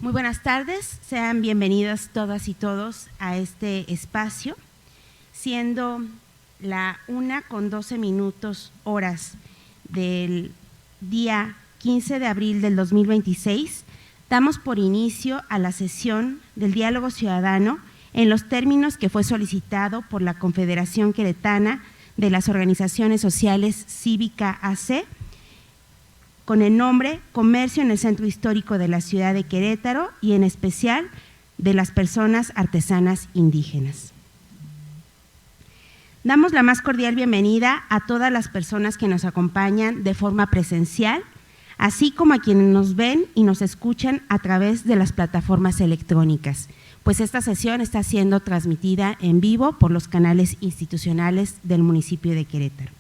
Muy buenas tardes, sean bienvenidas todas y todos a este espacio, siendo la 1:12 horas del día 15 de abril del 2026, damos por inicio a la sesión del diálogo ciudadano en los términos que fue solicitado por la Confederación Queretana de las Organizaciones Sociales Cívica AC, con el nombre Comercio en el Centro Histórico de la Ciudad de Querétaro y en especial de las personas artesanas indígenas. Damos la más cordial bienvenida a todas las personas que nos acompañan de forma presencial, así como a quienes nos ven y nos escuchan a través de las plataformas electrónicas, pues esta sesión está siendo transmitida en vivo por los canales institucionales del municipio de Querétaro.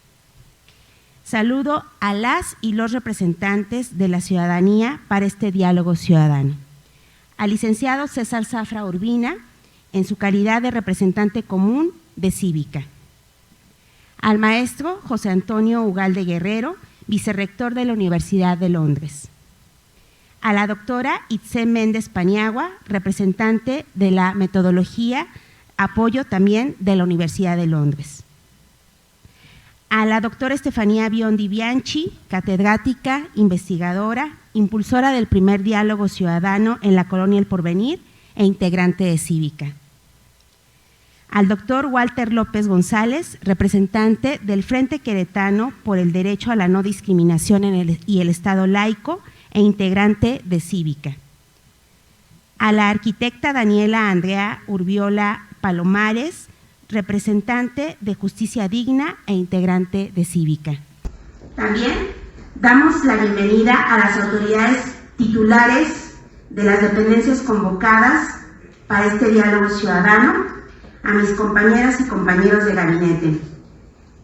Saludo a las y los representantes de la ciudadanía para este diálogo ciudadano. Al licenciado César Zafra Urbina, en su calidad de representante común de Cívica. Al maestro José Antonio Ugalde Guerrero, vicerrector de la Universidad de Londres. A la doctora Itze Méndez Paniagua, representante de la metodología, apoyo también de la Universidad de Londres. A la doctora Estefanía Biondi Bianchi, catedrática, investigadora, impulsora del primer diálogo ciudadano en la Colonia El Porvenir e integrante de Cívica. Al doctor Walter López González, representante del Frente Queretano por el Derecho a la No Discriminación y el Estado Laico e integrante de Cívica. A la arquitecta Daniela Andrea Urbiola Palomares, representante de Justicia Digna e integrante de Cívica. También damos la bienvenida a las autoridades titulares de las dependencias convocadas para este diálogo ciudadano, a mis compañeras y compañeros de gabinete.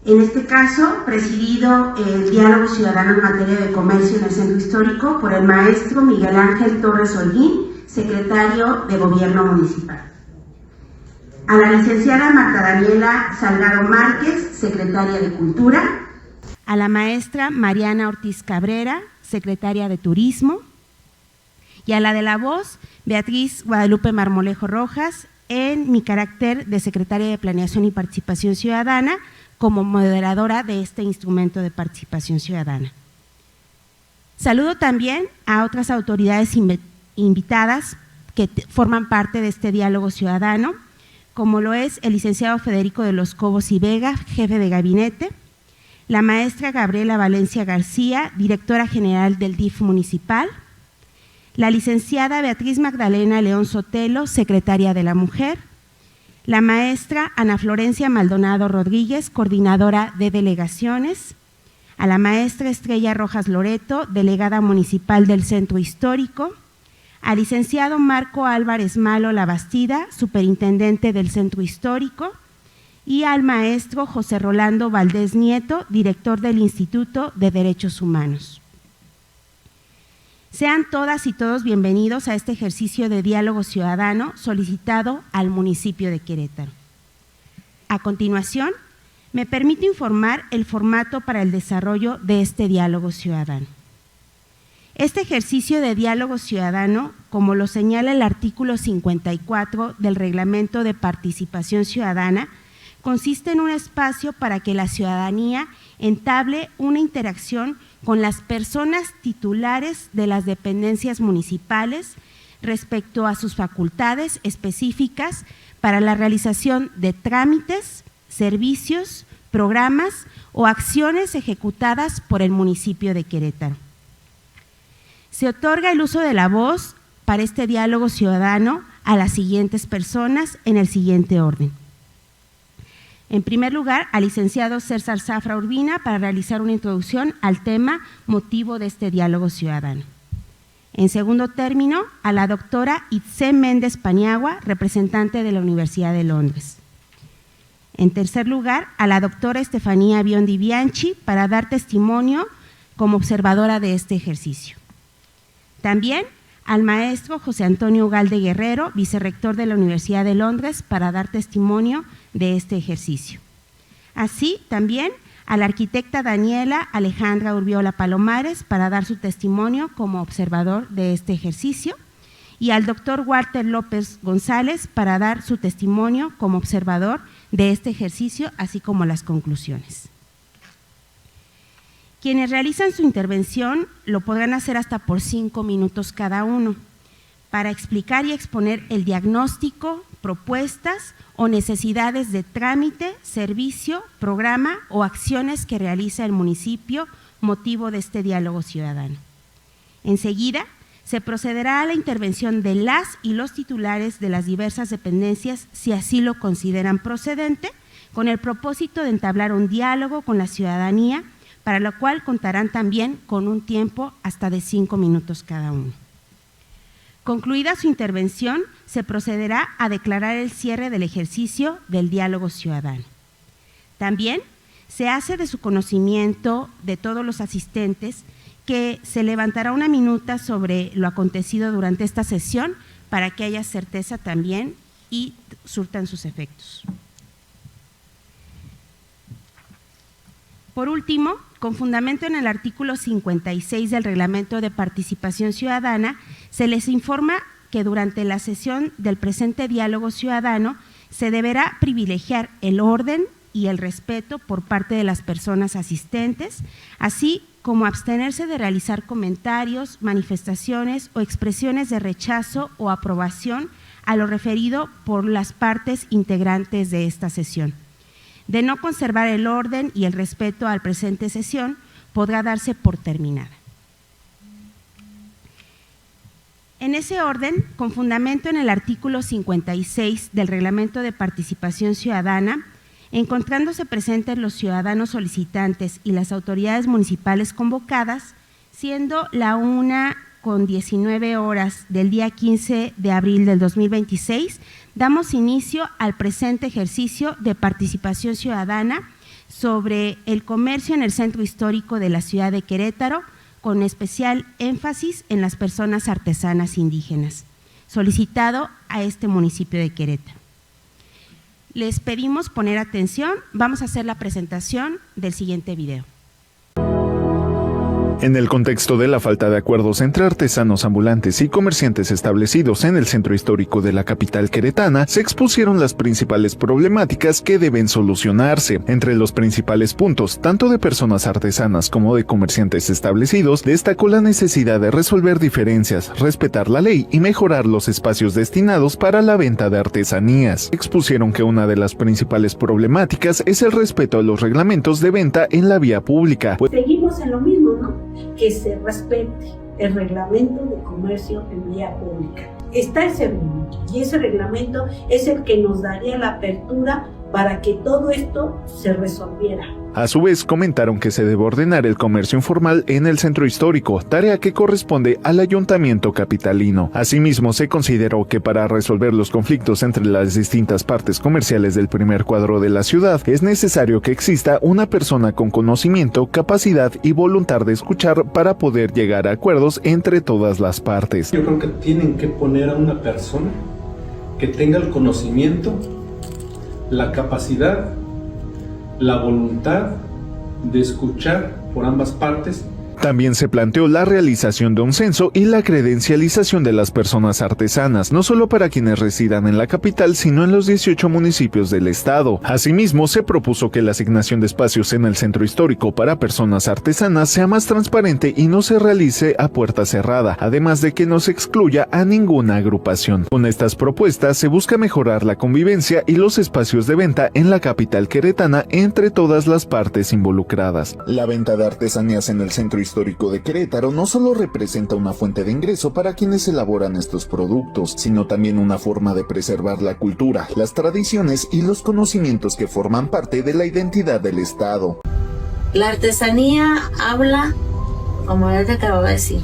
En este caso, presidido el diálogo ciudadano en materia de comercio en el centro histórico por el maestro Miguel Ángel Torres Holguín, secretario de Gobierno Municipal. A la licenciada Marta Daniela Salgado Márquez, secretaria de Cultura. A la maestra Mariana Ortiz Cabrera, secretaria de Turismo. Y a la de la voz, Beatriz Guadalupe Marmolejo Rojas, en mi carácter de secretaria de Planeación y Participación Ciudadana, como moderadora de este instrumento de participación ciudadana. Saludo también a otras autoridades invitadas que forman parte de este diálogo ciudadano, como lo es el licenciado Federico de los Cobos y Vega, jefe de gabinete, la maestra Gabriela Valencia García, directora general del DIF municipal, la licenciada Beatriz Magdalena León Sotelo, secretaria de la Mujer, la maestra Ana Florencia Maldonado Rodríguez, coordinadora de delegaciones, a la maestra Estrella Rojas Loreto, delegada municipal del Centro Histórico, al licenciado Marco Álvarez Malo Labastida, superintendente del Centro Histórico, y al maestro José Rolando Valdés Nieto, director del Instituto de Derechos Humanos. Sean todas y todos bienvenidos a este ejercicio de diálogo ciudadano solicitado al municipio de Querétaro. A continuación, me permito informar el formato para el desarrollo de este diálogo ciudadano. Este ejercicio de diálogo ciudadano, como lo señala el artículo 54 del Reglamento de Participación Ciudadana, consiste en un espacio para que la ciudadanía entable una interacción con las personas titulares de las dependencias municipales respecto a sus facultades específicas para la realización de trámites, servicios, programas o acciones ejecutadas por el municipio de Querétaro. Se otorga el uso de la voz para este diálogo ciudadano a las siguientes personas en el siguiente orden. En primer lugar, al licenciado César Zafra Urbina para realizar una introducción al tema motivo de este diálogo ciudadano. En segundo término, a la doctora Itze Méndez Paniagua, representante de la Universidad de Londres. En tercer lugar, a la doctora Estefanía Biondi Bianchi para dar testimonio como observadora de este ejercicio. También al maestro José Antonio Ugalde Guerrero, vicerrector de la Universidad de Londres, para dar testimonio de este ejercicio. Así también a la arquitecta Daniela Alejandra Urbiola Palomares para dar su testimonio como observador de este ejercicio y al doctor Walter López González para dar su testimonio como observador de este ejercicio, así como las conclusiones. Quienes realizan su intervención lo podrán hacer hasta por 5 minutos cada uno, para explicar y exponer el diagnóstico, propuestas o necesidades de trámite, servicio, programa o acciones que realiza el municipio motivo de este diálogo ciudadano. Enseguida, se procederá a la intervención de las y los titulares de las diversas dependencias, si así lo consideran procedente, con el propósito de entablar un diálogo con la ciudadanía, para lo cual contarán también con un tiempo hasta de 5 minutos cada uno. Concluida su intervención, se procederá a declarar el cierre del ejercicio del diálogo ciudadano. También se hace de su conocimiento de todos los asistentes que se levantará una minuta sobre lo acontecido durante esta sesión para que haya certeza también y surtan sus efectos. Por último, con fundamento en el artículo 56 del Reglamento de Participación Ciudadana, se les informa que durante la sesión del presente diálogo ciudadano se deberá privilegiar el orden y el respeto por parte de las personas asistentes, así como abstenerse de realizar comentarios, manifestaciones o expresiones de rechazo o aprobación a lo referido por las partes integrantes de esta sesión. De no conservar el orden y el respeto al presente sesión, podrá darse por terminada. En ese orden, con fundamento en el artículo 56 del Reglamento de Participación Ciudadana, encontrándose presentes los ciudadanos solicitantes y las autoridades municipales convocadas, siendo la 1:19 del día 15 de abril del 2026, damos inicio al presente ejercicio de participación ciudadana sobre el comercio en el centro histórico de la ciudad de Querétaro, con especial énfasis en las personas artesanas indígenas, solicitado a este municipio de Querétaro. Les pedimos poner atención, vamos a hacer la presentación del siguiente video. En el contexto de la falta de acuerdos entre artesanos ambulantes y comerciantes establecidos en el centro histórico de la capital queretana, se expusieron las principales problemáticas que deben solucionarse. Entre los principales puntos, tanto de personas artesanas como de comerciantes establecidos, destacó la necesidad de resolver diferencias, respetar la ley y mejorar los espacios destinados para la venta de artesanías. Expusieron que una de las principales problemáticas es el respeto a los reglamentos de venta en la vía pública. Seguimos en lo mismo, ¿no? Que se respete el reglamento de comercio en vía pública. Está ese reglamento y ese reglamento es el que nos daría la apertura para que todo esto se resolviera. A su vez, comentaron que se debe ordenar el comercio informal en el centro histórico, tarea que corresponde al ayuntamiento capitalino. Asimismo, se consideró que para resolver los conflictos entre las distintas partes comerciales del primer cuadro de la ciudad, es necesario que exista una persona con conocimiento, capacidad y voluntad de escuchar para poder llegar a acuerdos entre todas las partes. Yo creo que tienen que poner a una persona que tenga el conocimiento, la capacidad, la voluntad de escuchar por ambas partes. También se planteó la realización de un censo y la credencialización de las personas artesanas, no solo para quienes residan en la capital, sino en los 18 municipios del estado. Asimismo, se propuso que la asignación de espacios en el centro histórico para personas artesanas sea más transparente y no se realice a puerta cerrada, además de que no se excluya a ninguna agrupación. Con estas propuestas se busca mejorar la convivencia y los espacios de venta en la capital queretana entre todas las partes involucradas. La venta de artesanías en el centro histórico de Querétaro no solo representa una fuente de ingreso para quienes elaboran estos productos, sino también una forma de preservar la cultura, las tradiciones y los conocimientos que forman parte de la identidad del estado. La artesanía habla, como ya te acabo de decir,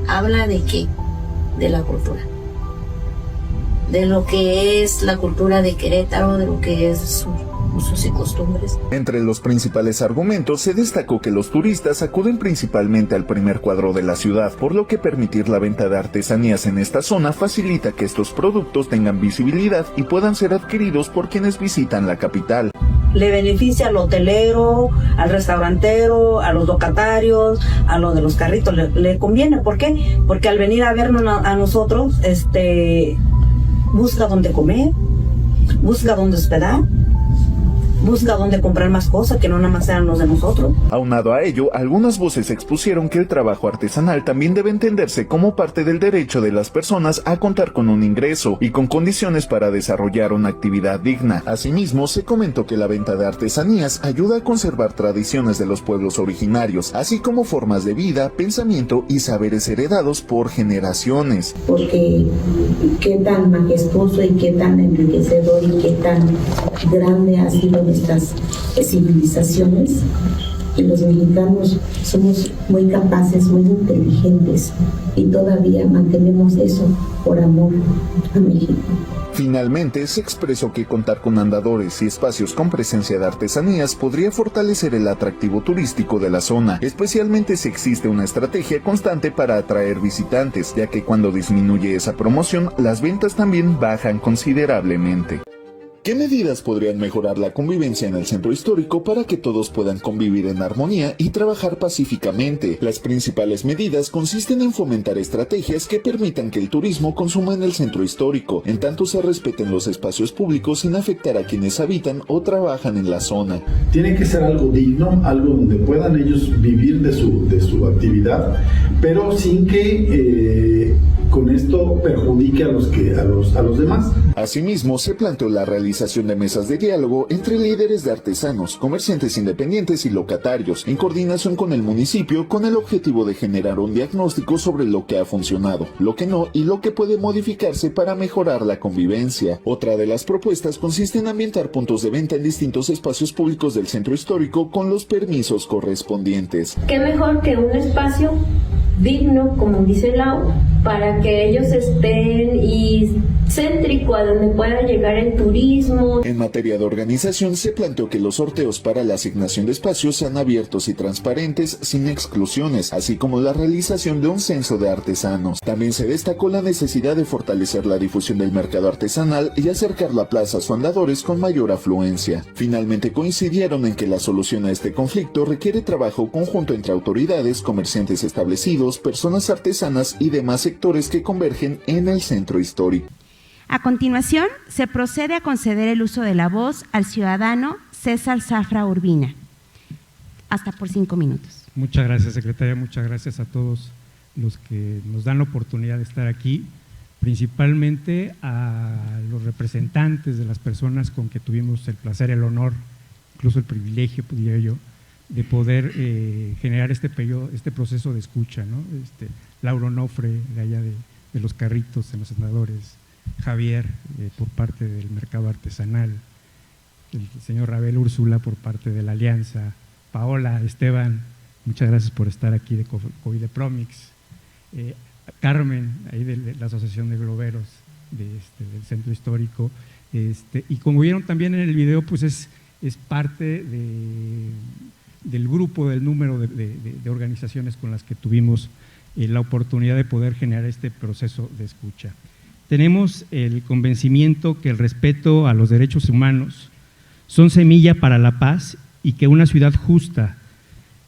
habla de qué, de la cultura, de lo que es la cultura de Querétaro, de lo que es sus usos y costumbres. Entre los principales argumentos se destacó que los turistas acuden principalmente al primer cuadro de la ciudad, por lo que permitir la venta de artesanías en esta zona facilita que estos productos tengan visibilidad y puedan ser adquiridos por quienes visitan la capital. le beneficia al hotelero, al restaurantero, a los locatarios, a lo de los carritos, le conviene. ¿Por qué? Porque al venir a vernos a nosotros, busca dónde comer, busca dónde hospedar, busca dónde comprar más cosas que no nada más sean los de nosotros. Aunado a ello, algunas voces expusieron que el trabajo artesanal también debe entenderse como parte del derecho de las personas a contar con un ingreso y con condiciones para desarrollar una actividad digna. Asimismo, se comentó que la venta de artesanías ayuda a conservar tradiciones de los pueblos originarios, así como formas de vida, pensamiento y saberes heredados por generaciones. Porque qué tan majestuoso y qué tan enriquecedor y qué tan grande ha sido nuestras civilizaciones, y los mexicanos somos muy capaces, muy inteligentes, y todavía mantenemos eso por amor a México. Finalmente, se expresó que contar con andadores y espacios con presencia de artesanías podría fortalecer el atractivo turístico de la zona, especialmente si existe una estrategia constante para atraer visitantes, ya que cuando disminuye esa promoción, las ventas también bajan considerablemente. ¿Qué medidas podrían mejorar la convivencia en el centro histórico para que todos puedan convivir en armonía y trabajar pacíficamente? Las principales medidas consisten en fomentar estrategias que permitan que el turismo consuma en el centro histórico, en tanto se respeten los espacios públicos sin afectar a quienes habitan o trabajan en la zona. Tiene que ser algo digno, algo donde puedan ellos vivir de su actividad, pero sin que con esto perjudique a los demás. Asimismo, se planteó la realización de mesas de diálogo entre líderes de artesanos, comerciantes independientes y locatarios, en coordinación con el municipio, con el objetivo de generar un diagnóstico sobre lo que ha funcionado, lo que no y lo que puede modificarse para mejorar la convivencia. Otra de las propuestas consiste en ambientar puntos de venta en distintos espacios públicos del centro histórico con los permisos correspondientes. ¿Qué mejor que un espacio digno, como dice Lau, para que ellos estén y céntrico a donde pueda llegar el turismo? En materia de organización, se planteó que los sorteos para la asignación de espacios sean abiertos y transparentes, sin exclusiones, así como la realización de un censo de artesanos. También se destacó la necesidad de fortalecer la difusión del mercado artesanal y acercar la plaza a sus andadores con mayor afluencia. Finalmente coincidieron en que la solución a este conflicto requiere trabajo conjunto entre autoridades, comerciantes establecidos, personas artesanas y demás sectores que convergen en el centro histórico. A continuación, se procede a conceder el uso de la voz al ciudadano César Zafra Urbina. Hasta por 5 minutos. Muchas gracias, secretaria. Muchas gracias a todos los que nos dan la oportunidad de estar aquí, principalmente a los representantes de las personas con que tuvimos el placer, el honor, incluso el privilegio, diría yo, de poder generar este proceso de escucha, ¿no? Lauro Nofre, de allá de los carritos en los andadores, Javier, por parte del mercado artesanal, el señor Rabel Úrsula por parte de la Alianza, Paola, Esteban, muchas gracias por estar aquí de Covidepromix, Carmen, ahí de la Asociación de Globeros del Centro Histórico, y como vieron también en el video, pues es parte del grupo, del número de organizaciones con las que tuvimos la oportunidad de poder generar este proceso de escucha. Tenemos el convencimiento que el respeto a los derechos humanos son semilla para la paz y que una ciudad justa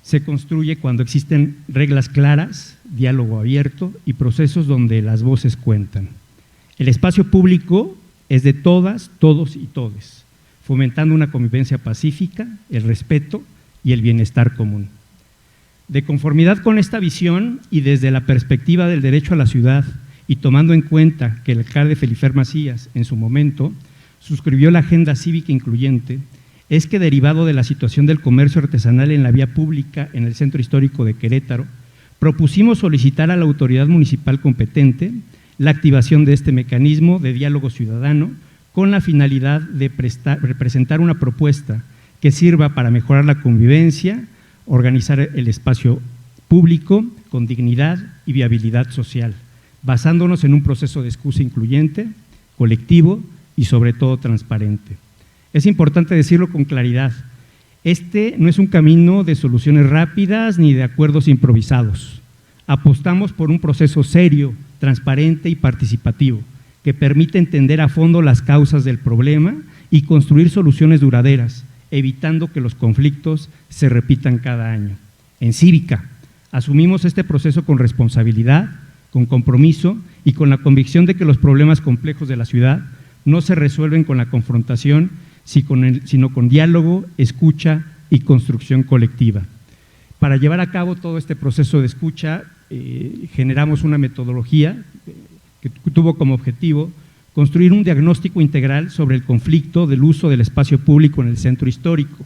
se construye cuando existen reglas claras, diálogo abierto y procesos donde las voces cuentan. El espacio público es de todas, todos y todes, fomentando una convivencia pacífica, el respeto y el bienestar común. De conformidad con esta visión y desde la perspectiva del derecho a la ciudad y tomando en cuenta que el alcalde Felifer Macías en su momento suscribió la Agenda Cívica Incluyente, es que derivado de la situación del comercio artesanal en la vía pública en el Centro Histórico de Querétaro, propusimos solicitar a la autoridad municipal competente la activación de este mecanismo de diálogo ciudadano con la finalidad de presentar una propuesta que sirva para mejorar la convivencia, organizar el espacio público con dignidad y viabilidad social, basándonos en un proceso de escucha incluyente, colectivo y sobre todo transparente. Es importante decirlo con claridad, este no es un camino de soluciones rápidas ni de acuerdos improvisados. Apostamos por un proceso serio, transparente y participativo, que permite entender a fondo las causas del problema y construir soluciones duraderas, evitando que los conflictos se repitan cada año. En Cívica, asumimos este proceso con responsabilidad, con compromiso y con la convicción de que los problemas complejos de la ciudad no se resuelven con la confrontación, sino con diálogo, escucha y construcción colectiva. Para llevar a cabo todo este proceso de escucha, generamos una metodología que tuvo como objetivo construir un diagnóstico integral sobre el conflicto del uso del espacio público en el centro histórico,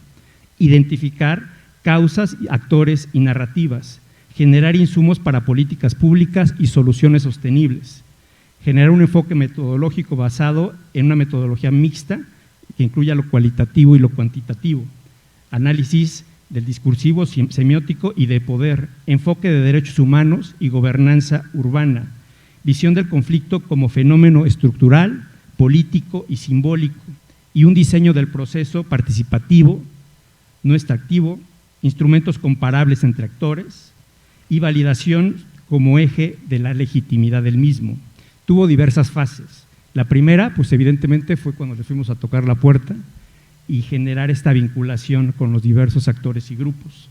identificar causas, actores y narrativas, generar insumos para políticas públicas y soluciones sostenibles, generar un enfoque metodológico basado en una metodología mixta que incluya lo cualitativo y lo cuantitativo, análisis del discursivo, semiótico y de poder, enfoque de derechos humanos y gobernanza urbana, visión del conflicto como fenómeno estructural, político y simbólico, y un diseño del proceso participativo, no extractivo, instrumentos comparables entre actores y validación como eje de la legitimidad del mismo. Tuvo diversas fases. La primera, pues evidentemente fue cuando le fuimos a tocar la puerta y generar esta vinculación con los diversos actores y grupos.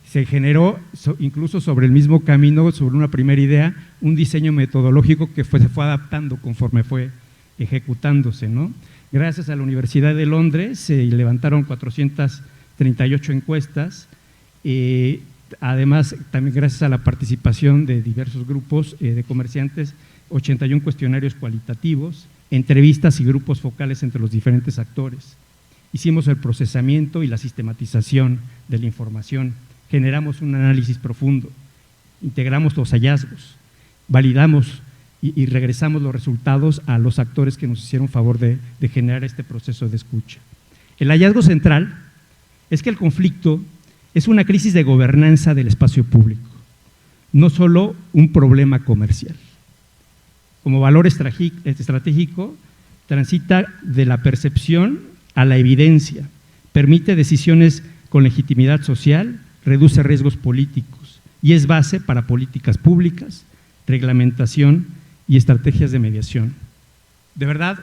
Se generó, incluso sobre el mismo camino, sobre una primera idea, un diseño metodológico que se fue adaptando conforme fue ejecutándose, ¿no? Gracias a la Universidad de Londres se levantaron 438 encuestas, además también gracias a la participación de diversos grupos de comerciantes, 81 cuestionarios cualitativos, entrevistas y grupos focales entre los diferentes actores. Hicimos el procesamiento y la sistematización de la información, generamos un análisis profundo, integramos los hallazgos, validamos y regresamos los resultados a los actores que nos hicieron favor de generar este proceso de escucha. El hallazgo central es que el conflicto es una crisis de gobernanza del espacio público, no solo un problema comercial. Como valor estratégico, transita de la percepción a la evidencia, permite decisiones con legitimidad social, reduce riesgos políticos y es base para políticas públicas, reglamentación y estrategias de mediación. De verdad,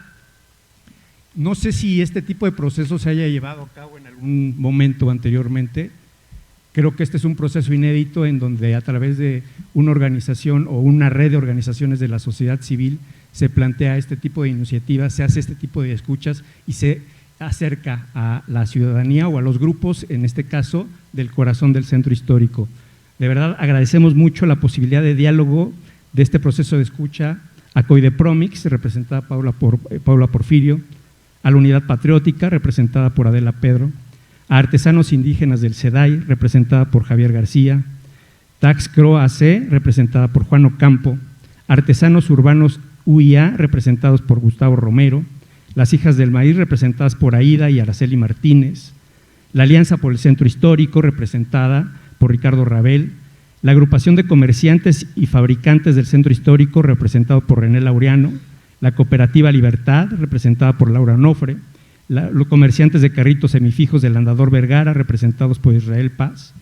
no sé si este tipo de proceso se haya llevado a cabo en algún momento anteriormente. Creo que este es un proceso inédito en donde a través de una organización o una red de organizaciones de la sociedad civil se plantea este tipo de iniciativas, se hace este tipo de escuchas y se acerca a la ciudadanía o a los grupos, en este caso, del corazón del centro histórico. De verdad, agradecemos mucho la posibilidad de diálogo de este proceso de escucha a Coidepromix, representada por Paula Porfirio, a la Unidad Patriótica, representada por Adela Pedro, a Artesanos Indígenas del CEDAI, representada por Javier García, Taxcro AC, representada por Juan Ocampo, Artesanos Urbanos UIA, representados por Gustavo Romero, Las Hijas del Maíz, representadas por Aida y Araceli Martínez, la Alianza por el Centro Histórico, representada por Ricardo Rabel, la Agrupación de Comerciantes y Fabricantes del Centro Histórico, representado por René Laureano, la Cooperativa Libertad, representada por Laura Onofre, los comerciantes de carritos semifijos del Andador Vergara, representados por Israel Paz,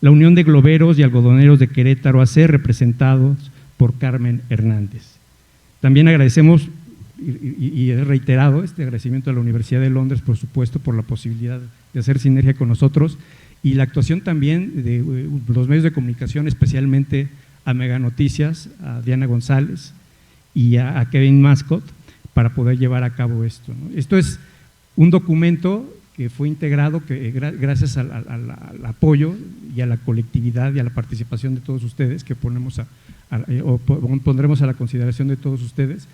la Unión de Globeros y Algodoneros de Querétaro AC, representados por Carmen Hernández. También agradecemos y he reiterado este agradecimiento a la Universidad de Londres, por supuesto, por la posibilidad de hacer sinergia con nosotros y la actuación también de los medios de comunicación, especialmente a Mega Noticias, a Diana González y a Kevin Mascot, para poder llevar a cabo esto, ¿no? Esto es un documento que fue integrado gracias al apoyo y a la colectividad y a la participación de todos ustedes, que pondremos a la consideración de todos ustedes.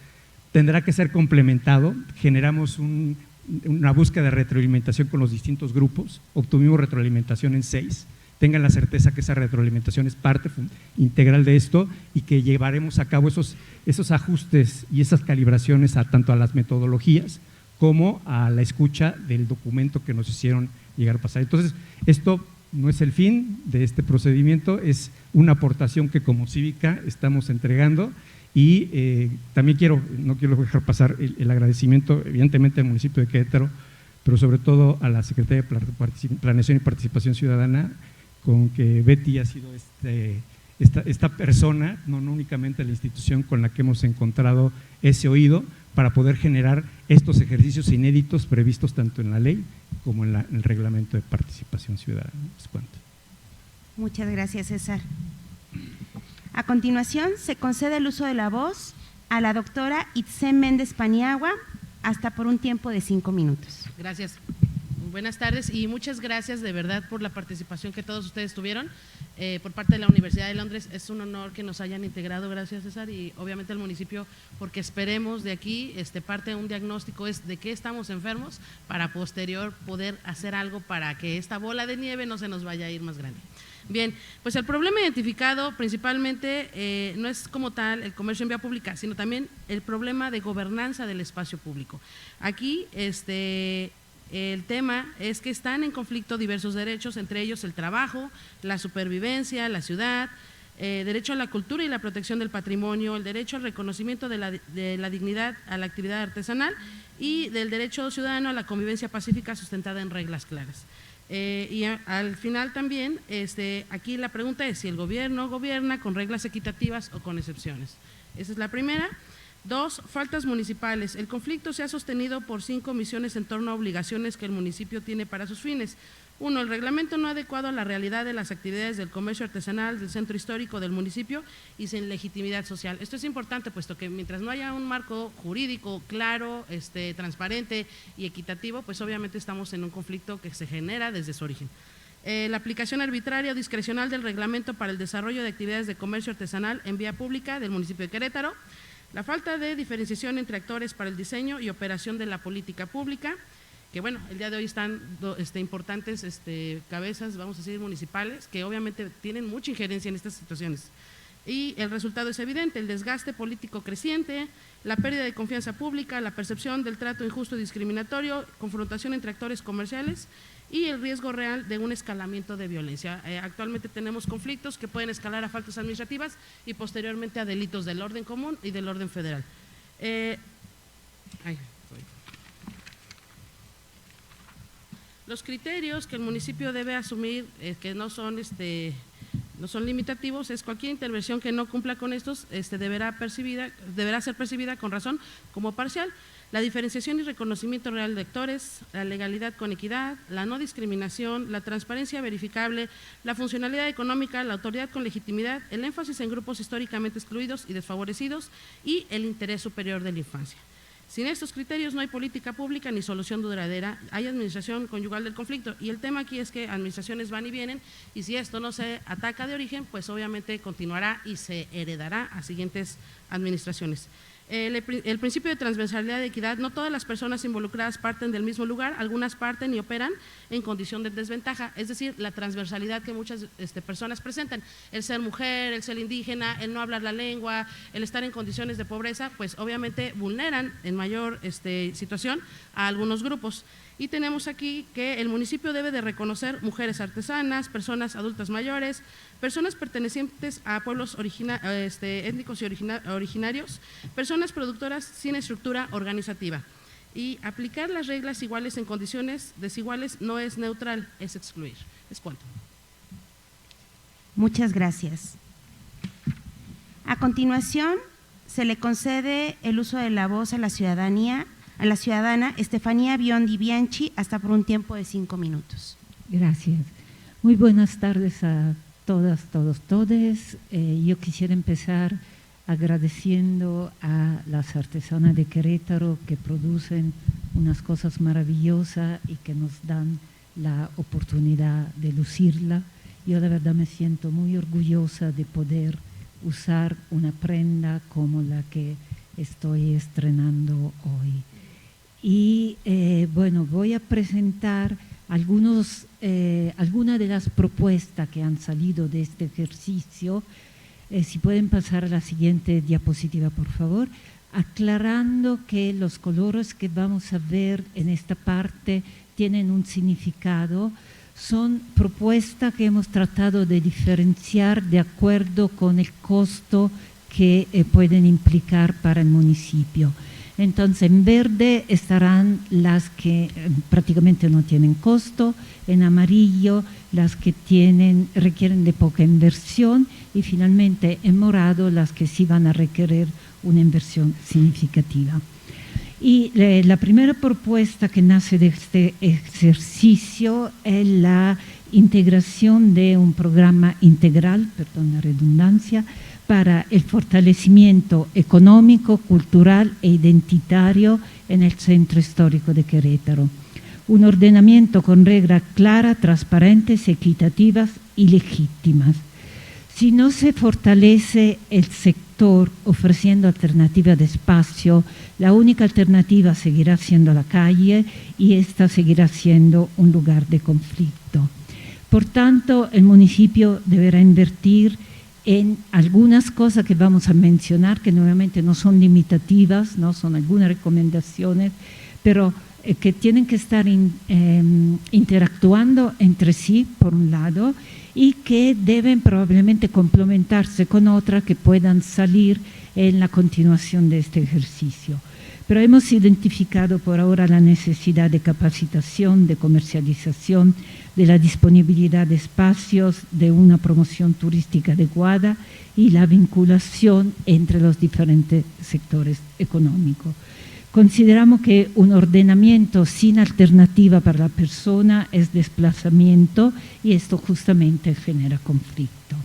Tendrá que ser complementado. Generamos una búsqueda de retroalimentación con los distintos grupos, obtuvimos retroalimentación en 6, tengan la certeza que esa retroalimentación es parte integral de esto y que llevaremos a cabo esos ajustes y esas calibraciones tanto a las metodologías como a la escucha del documento que nos hicieron llegar a pasar. Entonces, esto no es el fin de este procedimiento, es una aportación que como Cívica estamos entregando y también no quiero dejar pasar el agradecimiento evidentemente al municipio de Querétaro, pero sobre todo a la Secretaría de Planeación y Participación Ciudadana, con que Betty ha sido esta persona, no únicamente la institución con la que hemos encontrado ese oído, para poder generar estos ejercicios inéditos previstos tanto en la ley como en el reglamento de participación ciudadana. Les cuento. Muchas gracias, César. A continuación, se concede el uso de la voz a la doctora Itzén Méndez Paniagua, hasta por un tiempo de 5 minutos. Gracias. Buenas tardes y muchas gracias de verdad por la participación que todos ustedes tuvieron por parte de la Universidad de Londres. Es un honor que nos hayan integrado, gracias César, y obviamente el municipio, porque esperemos de aquí parte de un diagnóstico es de qué estamos enfermos para posterior poder hacer algo para que esta bola de nieve no se nos vaya a ir más grande. Bien, pues el problema identificado principalmente no es como tal el comercio en vía pública, sino también el problema de gobernanza del espacio público. Aquí el tema es que están en conflicto diversos derechos, entre ellos el trabajo, la supervivencia, la ciudad, derecho a la cultura y la protección del patrimonio, el derecho al reconocimiento de la dignidad a la actividad artesanal y del derecho ciudadano a la convivencia pacífica sustentada en reglas claras. Y al final también, aquí la pregunta es si el gobierno gobierna con reglas equitativas o con excepciones. Esa es la primera. 2, faltas municipales. El conflicto se ha sostenido por 5 omisiones en torno a obligaciones que el municipio tiene para sus fines. 1, el reglamento no adecuado a la realidad de las actividades del comercio artesanal del centro histórico del municipio y sin legitimidad social. Esto es importante, puesto que mientras no haya un marco jurídico claro, transparente y equitativo, pues obviamente estamos en un conflicto que se genera desde su origen. La aplicación arbitraria o discrecional del reglamento para el desarrollo de actividades de comercio artesanal en vía pública del municipio de Querétaro. La falta de diferenciación entre actores para el diseño y operación de la política pública, que bueno, el día de hoy están importantes cabezas, vamos a decir, municipales, que obviamente tienen mucha injerencia en estas situaciones. Y el resultado es evidente, el desgaste político creciente, la pérdida de confianza pública, la percepción del trato injusto y discriminatorio, confrontación entre actores comerciales y el riesgo real de un escalamiento de violencia. Actualmente tenemos conflictos que pueden escalar a faltas administrativas y posteriormente a delitos del orden común y del orden federal. Los criterios que el municipio debe asumir, que no son limitativos, es cualquier intervención que no cumpla con estos deberá ser percibida con razón como parcial. La diferenciación y reconocimiento real de actores, la legalidad con equidad, la no discriminación, la transparencia verificable, la funcionalidad económica, la autoridad con legitimidad, el énfasis en grupos históricamente excluidos y desfavorecidos y el interés superior de la infancia. Sin estos criterios no hay política pública ni solución duradera, hay administración conyugal del conflicto y el tema aquí es que administraciones van y vienen y si esto no se ataca de origen, pues obviamente continuará y se heredará a siguientes administraciones. El principio de transversalidad de equidad, no todas las personas involucradas parten del mismo lugar, algunas parten y operan en condición de desventaja, es decir, la transversalidad que muchas personas presentan, el ser mujer, el ser indígena, el no hablar la lengua, el estar en condiciones de pobreza, pues obviamente vulneran en mayor situación a algunos grupos. Y tenemos aquí que el municipio debe de reconocer mujeres artesanas, personas adultas mayores, personas pertenecientes a pueblos étnicos y originarios, personas productoras sin estructura organizativa. Y aplicar las reglas iguales en condiciones desiguales no es neutral, es excluir. Es cuanto. Muchas gracias. A continuación, se le concede el uso de la voz a la ciudadanía, a la ciudadana Estefanía Biondi Bianchi, hasta por un tiempo de 5 minutos. Gracias. Muy buenas tardes a todas, todos, todes. Yo quisiera empezar agradeciendo a las artesanas de Querétaro que producen unas cosas maravillosas y que nos dan la oportunidad de lucirla. Yo de verdad me siento muy orgullosa de poder usar una prenda como la que estoy estrenando hoy. Y bueno, voy a presentar algunas de las propuestas que han salido de este ejercicio. Si pueden pasar a la siguiente diapositiva, por favor, aclarando que los colores que vamos a ver en esta parte tienen un significado. Son propuestas que hemos tratado de diferenciar de acuerdo con el costo que pueden implicar para el municipio. Entonces, en verde estarán las que prácticamente no tienen costo, en amarillo las que requieren de poca inversión y finalmente en morado las que sí van a requerir una inversión significativa. Y la primera propuesta que nace de este ejercicio es la integración de un programa integral, perdón la redundancia, para el fortalecimiento económico, cultural e identitario en el centro histórico de Querétaro. Un ordenamiento con reglas claras, transparentes, equitativas y legítimas. Si no se fortalece el sector ofreciendo alternativas de espacio, la única alternativa seguirá siendo la calle y esta seguirá siendo un lugar de conflicto. Por tanto, el municipio deberá invertir en algunas cosas que vamos a mencionar, que nuevamente no son limitativas, ¿no? Son algunas recomendaciones, pero que tienen que estar interactuando entre sí, por un lado, y que deben probablemente complementarse con otras que puedan salir en la continuación de este ejercicio. Pero hemos identificado por ahora la necesidad de capacitación, de comercialización, de la disponibilidad de espacios, de una promoción turística adecuada y la vinculación entre los diferentes sectores económicos. Consideramos que un ordenamiento sin alternativa para la persona es desplazamiento y esto justamente genera conflicto.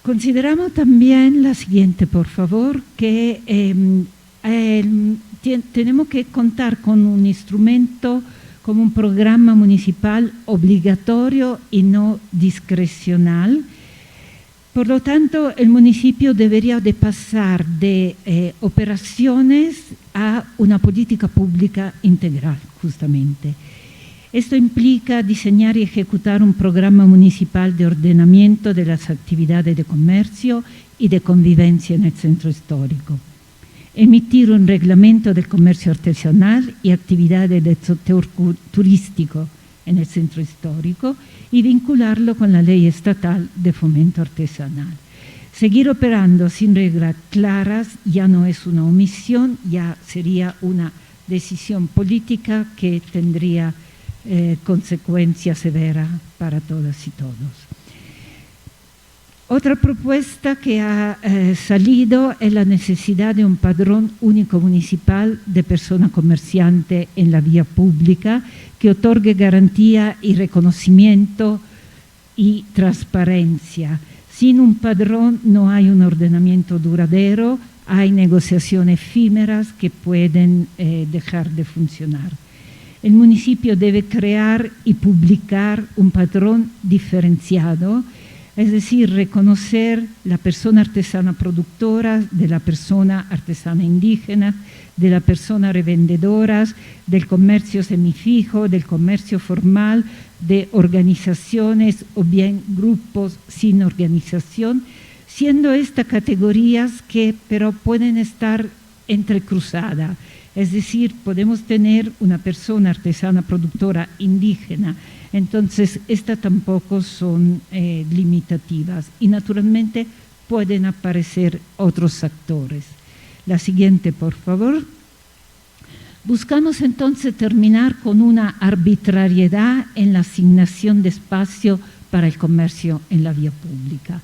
Consideramos también la siguiente, por favor, que tenemos que contar con un instrumento como un programa municipal obligatorio y no discrecional. Por lo tanto, el municipio debería de pasar de operaciones a una política pública integral, justamente. Esto implica diseñar y ejecutar un programa municipal de ordenamiento de las actividades de comercio y de convivencia en el centro histórico. Emitir un reglamento del comercio artesanal y actividades de sector turístico en el centro histórico y vincularlo con la ley estatal de fomento artesanal. Seguir operando sin reglas claras ya no es una omisión, ya sería una decisión política que tendría consecuencias severas para todas y todos. Otra propuesta que ha salido es la necesidad de un padrón único municipal de persona comerciante en la vía pública que otorgue garantía y reconocimiento y transparencia. Sin un padrón no hay un ordenamiento duradero, hay negociaciones efímeras que pueden dejar de funcionar. El municipio debe crear y publicar un padrón diferenciado, es decir, reconocer la persona artesana productora, de la persona artesana indígena, de la persona revendedora, del comercio semifijo, del comercio formal, de organizaciones o bien grupos sin organización, siendo estas categorías que pero pueden estar entrecruzadas. Es decir, podemos tener una persona artesana productora indígena, entonces estas tampoco son limitativas y naturalmente pueden aparecer otros actores. La siguiente, por favor. Buscamos entonces terminar con una arbitrariedad en la asignación de espacio para el comercio en la vía pública,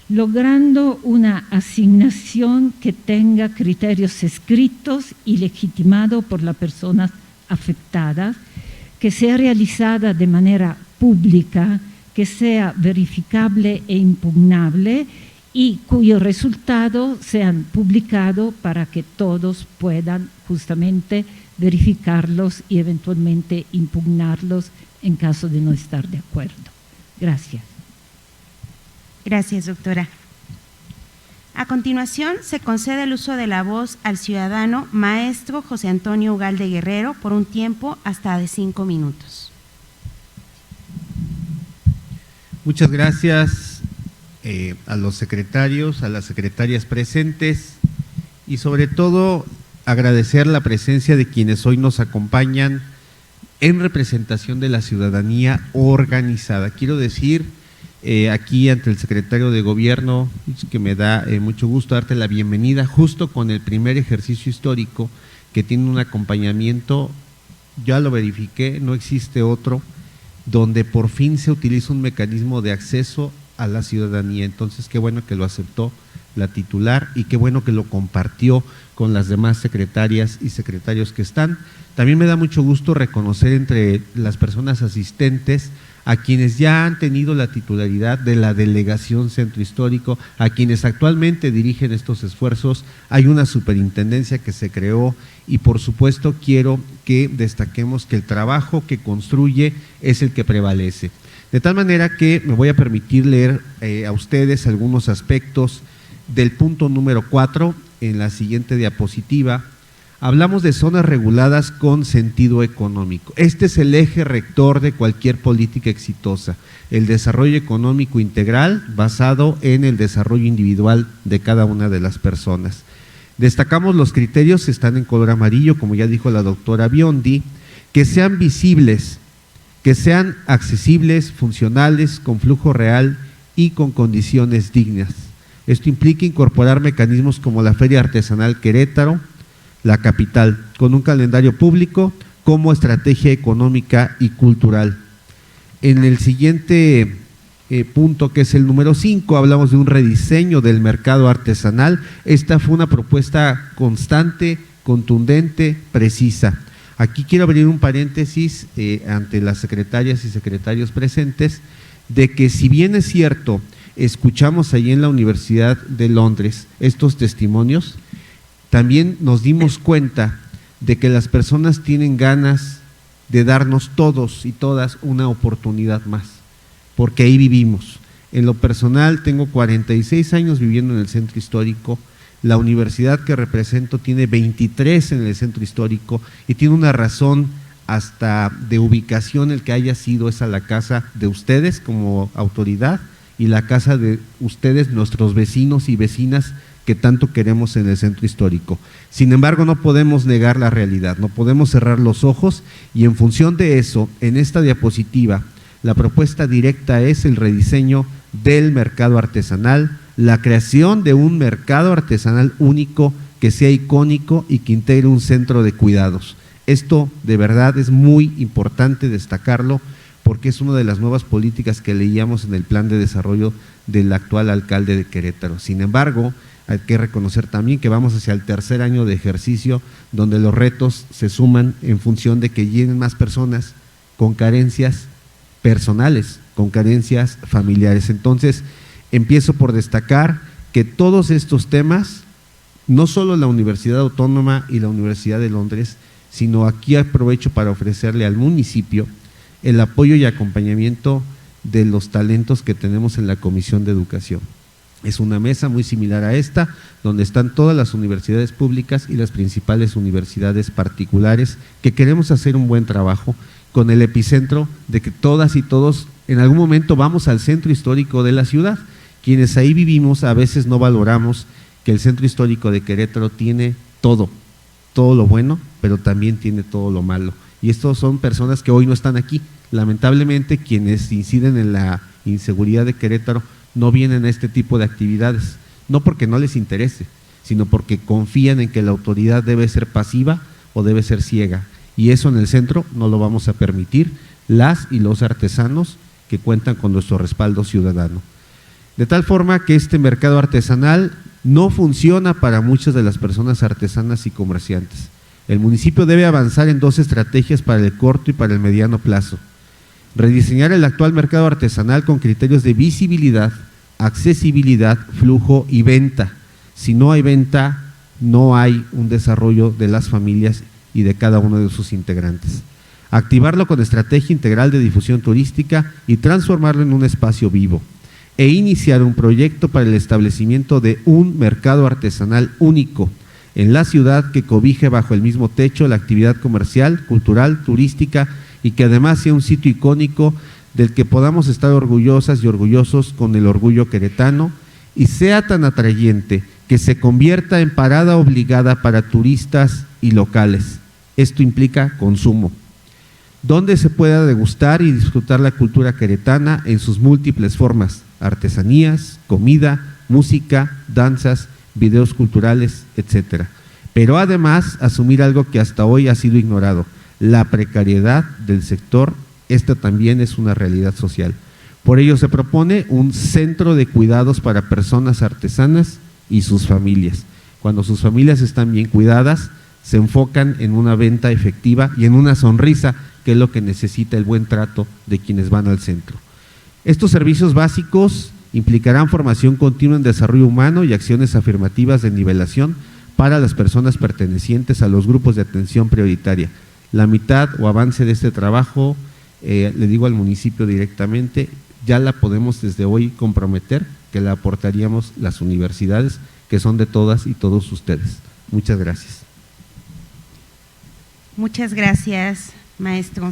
logrando una asignación que tenga criterios escritos y legitimados por las personas afectadas, que sea realizada de manera pública, que sea verificable e impugnable y cuyos resultados sean publicados para que todos puedan justamente verificarlos y eventualmente impugnarlos en caso de no estar de acuerdo. Gracias. Gracias, doctora. A continuación, se concede el uso de la voz al ciudadano maestro José Antonio Ugalde Guerrero por un tiempo hasta de 5 minutos. Muchas gracias a los secretarios, a las secretarias presentes y sobre todo agradecer la presencia de quienes hoy nos acompañan en representación de la ciudadanía organizada. Quiero decir aquí ante el secretario de Gobierno que me da mucho gusto darte la bienvenida justo con el primer ejercicio histórico que tiene un acompañamiento, ya lo verifiqué, no existe otro, donde por fin se utiliza un mecanismo de acceso a la ciudadanía. Entonces, qué bueno que lo aceptó la titular, y qué bueno que lo compartió con las demás secretarias y secretarios que están. También me da mucho gusto reconocer entre las personas asistentes a quienes ya han tenido la titularidad de la Delegación Centro Histórico, a quienes actualmente dirigen estos esfuerzos. Hay una superintendencia que se creó y por supuesto quiero que destaquemos que el trabajo que construye es el que prevalece. De tal manera que me voy a permitir leer a ustedes algunos aspectos del punto número 4 en la siguiente diapositiva. Hablamos de zonas reguladas con sentido económico. Este es el eje rector de cualquier política exitosa, el desarrollo económico integral basado en el desarrollo individual de cada una de las personas. Destacamos los criterios, están en color amarillo, como ya dijo la doctora Biondi, que sean visibles, que sean accesibles, funcionales, con flujo real y con condiciones dignas. Esto implica incorporar mecanismos como la Feria Artesanal Querétaro, la capital, con un calendario público como estrategia económica y cultural. En el siguiente punto, que es el número 5, hablamos de un rediseño del mercado artesanal. Esta fue una propuesta constante, contundente, precisa. Aquí quiero abrir un paréntesis ante las secretarias y secretarios presentes, de que si bien es cierto, escuchamos allí en la Universidad de Londres estos testimonios, también nos dimos cuenta de que las personas tienen ganas de darnos todos y todas una oportunidad más, porque ahí vivimos. En lo personal tengo 46 años viviendo en el centro histórico, la universidad que represento tiene 23 en el centro histórico y tiene una razón hasta de ubicación el que haya sido esa la casa de ustedes como autoridad y la casa de ustedes, nuestros vecinos y vecinas que tanto queremos en el centro histórico. Sin embargo, no podemos negar la realidad, no podemos cerrar los ojos y en función de eso, en esta diapositiva, la propuesta directa es el rediseño del mercado artesanal, la creación de un mercado artesanal único que sea icónico y que integre un centro de cuidados. Esto de verdad es muy importante destacarlo porque es una de las nuevas políticas que leíamos en el plan de desarrollo del actual alcalde de Querétaro. Sin embargo, hay que reconocer también que vamos hacia el tercer año de ejercicio donde los retos se suman en función de que lleguen más personas con carencias personales, con carencias familiares. Entonces, empiezo por destacar que todos estos temas, no solo la Universidad Autónoma y la Universidad de Londres, sino aquí aprovecho para ofrecerle al municipio el apoyo y acompañamiento de los talentos que tenemos en la Comisión de Educación. Es una mesa muy similar a esta, donde están todas las universidades públicas y las principales universidades particulares que queremos hacer un buen trabajo con el epicentro de que todas y todos en algún momento vamos al centro histórico de la ciudad. Quienes ahí vivimos a veces no valoramos que el centro histórico de Querétaro tiene todo lo bueno, pero también tiene todo lo malo. Y estos son personas que hoy no están aquí. Lamentablemente, quienes inciden en la inseguridad de Querétaro no vienen a este tipo de actividades, no porque no les interese, sino porque confían en que la autoridad debe ser pasiva o debe ser ciega. Y eso en el centro no lo vamos a permitir, las y los artesanos que cuentan con nuestro respaldo ciudadano. De tal forma que este mercado artesanal no funciona para muchas de las personas artesanas y comerciantes. El municipio debe avanzar en 2 estrategias para el corto y para el mediano plazo. Rediseñar el actual mercado artesanal con criterios de visibilidad, accesibilidad, flujo y venta. Si no hay venta, no hay un desarrollo de las familias y de cada uno de sus integrantes. Activarlo con estrategia integral de difusión turística y transformarlo en un espacio vivo. E iniciar un proyecto para el establecimiento de un mercado artesanal único en la ciudad que cobije bajo el mismo techo la actividad comercial, cultural, turística y que además sea un sitio icónico del que podamos estar orgullosas y orgullosos con el orgullo queretano y sea tan atrayente que se convierta en parada obligada para turistas y locales. Esto implica consumo, donde se pueda degustar y disfrutar la cultura queretana en sus múltiples formas, artesanías, comida, música, danzas, videos culturales, etcétera. Pero además asumir algo que hasta hoy ha sido ignorado, la precariedad del sector. Esta también es una realidad social. Por ello se propone un centro de cuidados para personas artesanas y sus familias. Cuando sus familias están bien cuidadas, se enfocan en una venta efectiva y en una sonrisa, que es lo que necesita el buen trato de quienes van al centro. Estos servicios básicos implicarán formación continua en desarrollo humano y acciones afirmativas de nivelación para las personas pertenecientes a los grupos de atención prioritaria. La mitad o avance de este trabajo, le digo al municipio directamente, ya la podemos desde hoy comprometer, que la aportaríamos las universidades, que son de todas y todos ustedes. Muchas gracias. Muchas gracias, maestro.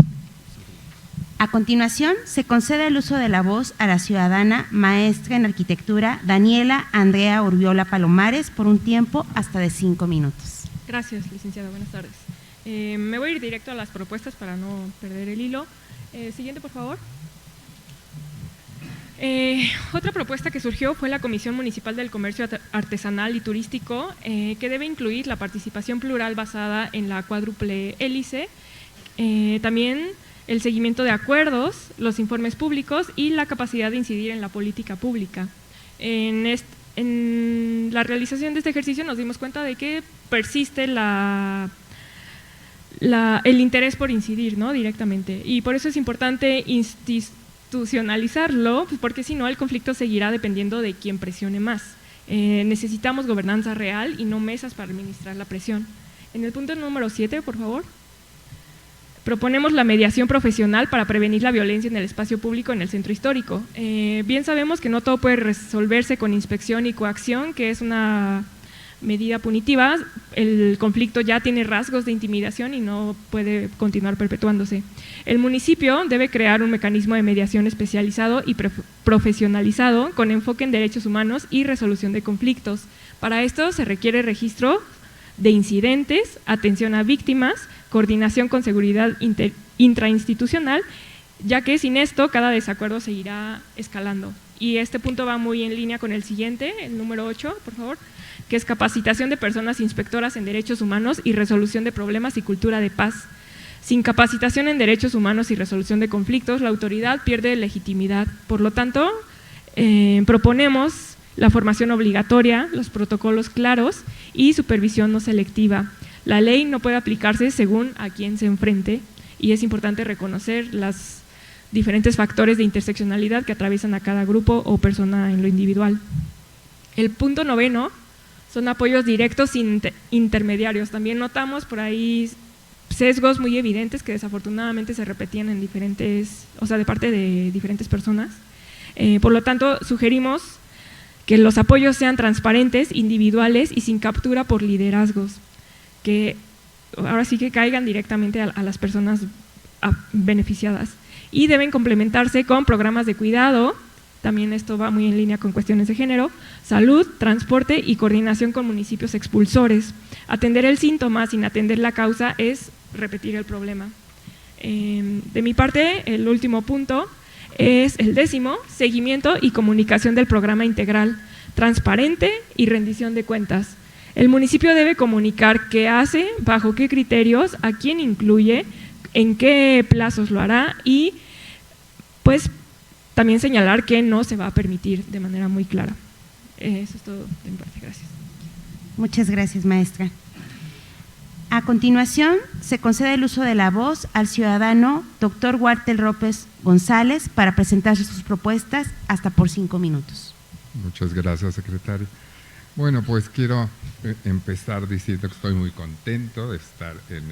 A continuación, se concede el uso de la voz a la ciudadana maestra en arquitectura Daniela Andrea Urbiola Palomares por un tiempo hasta de 5 minutos. Gracias, licenciada. Buenas tardes. Me voy a ir directo a las propuestas para no perder el hilo. Siguiente, por favor. Otra propuesta que surgió fue la Comisión Municipal del Comercio Artesanal y Turístico, que debe incluir la participación plural basada en la cuádruple hélice, también el seguimiento de acuerdos, los informes públicos y la capacidad de incidir en la política pública. En la realización de este ejercicio nos dimos cuenta de que persiste el interés por incidir, ¿no?, directamente, y por eso es importante institucionalizarlo, porque si no el conflicto seguirá dependiendo de quién presione más. Necesitamos gobernanza real y no mesas para administrar la presión. En el punto número 7, por favor. Proponemos la mediación profesional para prevenir la violencia en el espacio público en el centro histórico. Bien sabemos que no todo puede resolverse con inspección y coacción, que es una medida punitiva. El conflicto ya tiene rasgos de intimidación y no puede continuar perpetuándose. El municipio debe crear un mecanismo de mediación especializado y profesionalizado con enfoque en derechos humanos y resolución de conflictos. Para esto se requiere registro de incidentes, atención a víctimas, coordinación con seguridad intrainstitucional, ya que sin esto cada desacuerdo seguirá escalando. Y este punto va muy en línea con el siguiente, el número 8, por favor, que es capacitación de personas inspectoras en derechos humanos y resolución de problemas y cultura de paz. Sin capacitación en derechos humanos y resolución de conflictos, la autoridad pierde legitimidad. Por lo tanto, proponemos la formación obligatoria, los protocolos claros y supervisión no selectiva. La ley no puede aplicarse según a quién se enfrente y es importante reconocer los diferentes factores de interseccionalidad que atraviesan a cada grupo o persona en lo individual. El punto 9 son apoyos directos sin intermediarios. También notamos por ahí sesgos muy evidentes que desafortunadamente se repetían en diferentes, de parte de diferentes personas. Por lo tanto, sugerimos que los apoyos sean transparentes, individuales y sin captura por liderazgos, que ahora sí que caigan directamente a las personas beneficiadas, y deben complementarse con programas de cuidado. También esto va muy en línea con cuestiones de género, salud, transporte y coordinación con municipios expulsores. Atender el síntoma sin atender la causa es repetir el problema. De mi parte, el último punto es el 10º, seguimiento y comunicación del programa integral, transparente y rendición de cuentas. El municipio debe comunicar qué hace, bajo qué criterios, a quién incluye, en qué plazos lo hará y pues también señalar que no se va a permitir de manera muy clara. Eso es todo de mi parte. Gracias. Muchas gracias, maestra. A continuación, se concede el uso de la voz al ciudadano Dr. Huartel López González para presentar sus propuestas hasta por 5 minutos. Muchas gracias, secretario. Bueno, pues quiero empezar diciendo que estoy muy contento de estar en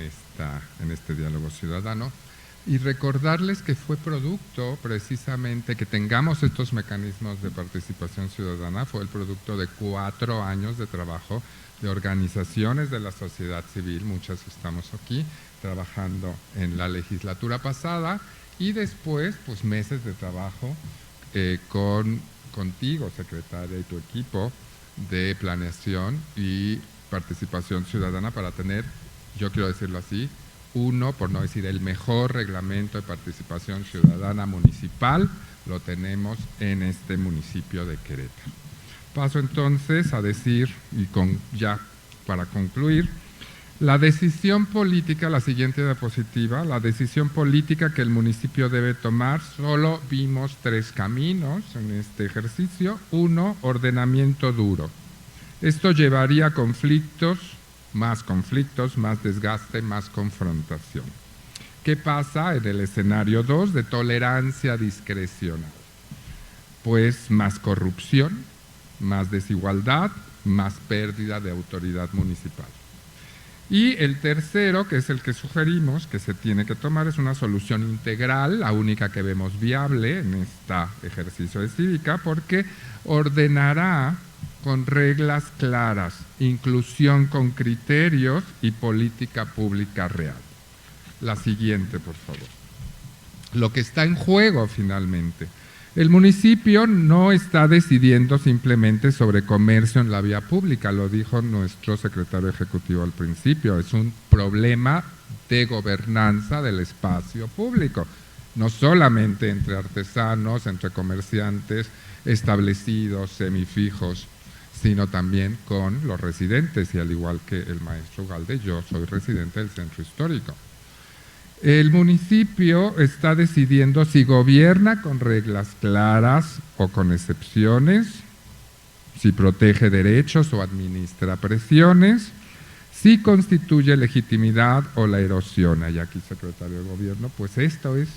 este diálogo ciudadano y recordarles que fue producto precisamente que tengamos estos mecanismos de participación ciudadana, fue el producto de 4 años de trabajo de organizaciones de la sociedad civil, muchas estamos aquí trabajando en la legislatura pasada y después pues meses de trabajo contigo, secretaria, y tu equipo de planeación y participación ciudadana para tener, yo quiero decirlo así, uno, por no decir el mejor reglamento de participación ciudadana municipal, lo tenemos en este municipio de Querétaro. Paso entonces a decir, y ya para concluir, la decisión política, la siguiente diapositiva, la decisión política que el municipio debe tomar, solo vimos 3 caminos en este ejercicio. 1, ordenamiento duro. Esto llevaría a conflictos, más desgaste, más confrontación. ¿Qué pasa en el escenario 2 de tolerancia discrecional? Pues más corrupción, más desigualdad, más pérdida de autoridad municipal. Y el tercero, que es el que sugerimos que se tiene que tomar, es una solución integral, la única que vemos viable en este ejercicio de cívica, porque ordenará con reglas claras, inclusión con criterios y política pública real. La siguiente, por favor. Lo que está en juego finalmente. El municipio no está decidiendo simplemente sobre comercio en la vía pública, lo dijo nuestro secretario ejecutivo al principio, es un problema de gobernanza del espacio público, no solamente entre artesanos, entre comerciantes establecidos, semifijos, sino también con los residentes, y al igual que el maestro Ugalde, yo soy residente del centro histórico. El municipio está decidiendo si gobierna con reglas claras o con excepciones, si protege derechos o administra presiones, si constituye legitimidad o la erosiona. Y aquí, secretario de Gobierno, pues esto es